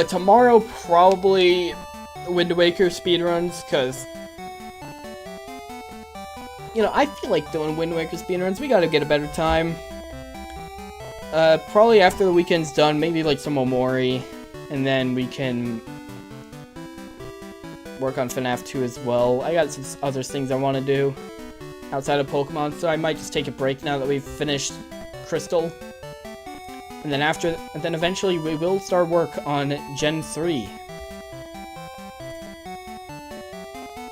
A: tomorrow, probably Wind Waker speedruns, because you know, I feel like doing Wind Waker speedruns. We gotta get a better time. Probably after the weekend's done, maybe like some Omori, and then we can work on FNAF 2 as well. I got some other things I want to do outside of Pokemon, so I might just take a break now that we've finished Crystal. And then eventually we will start work on Gen 3.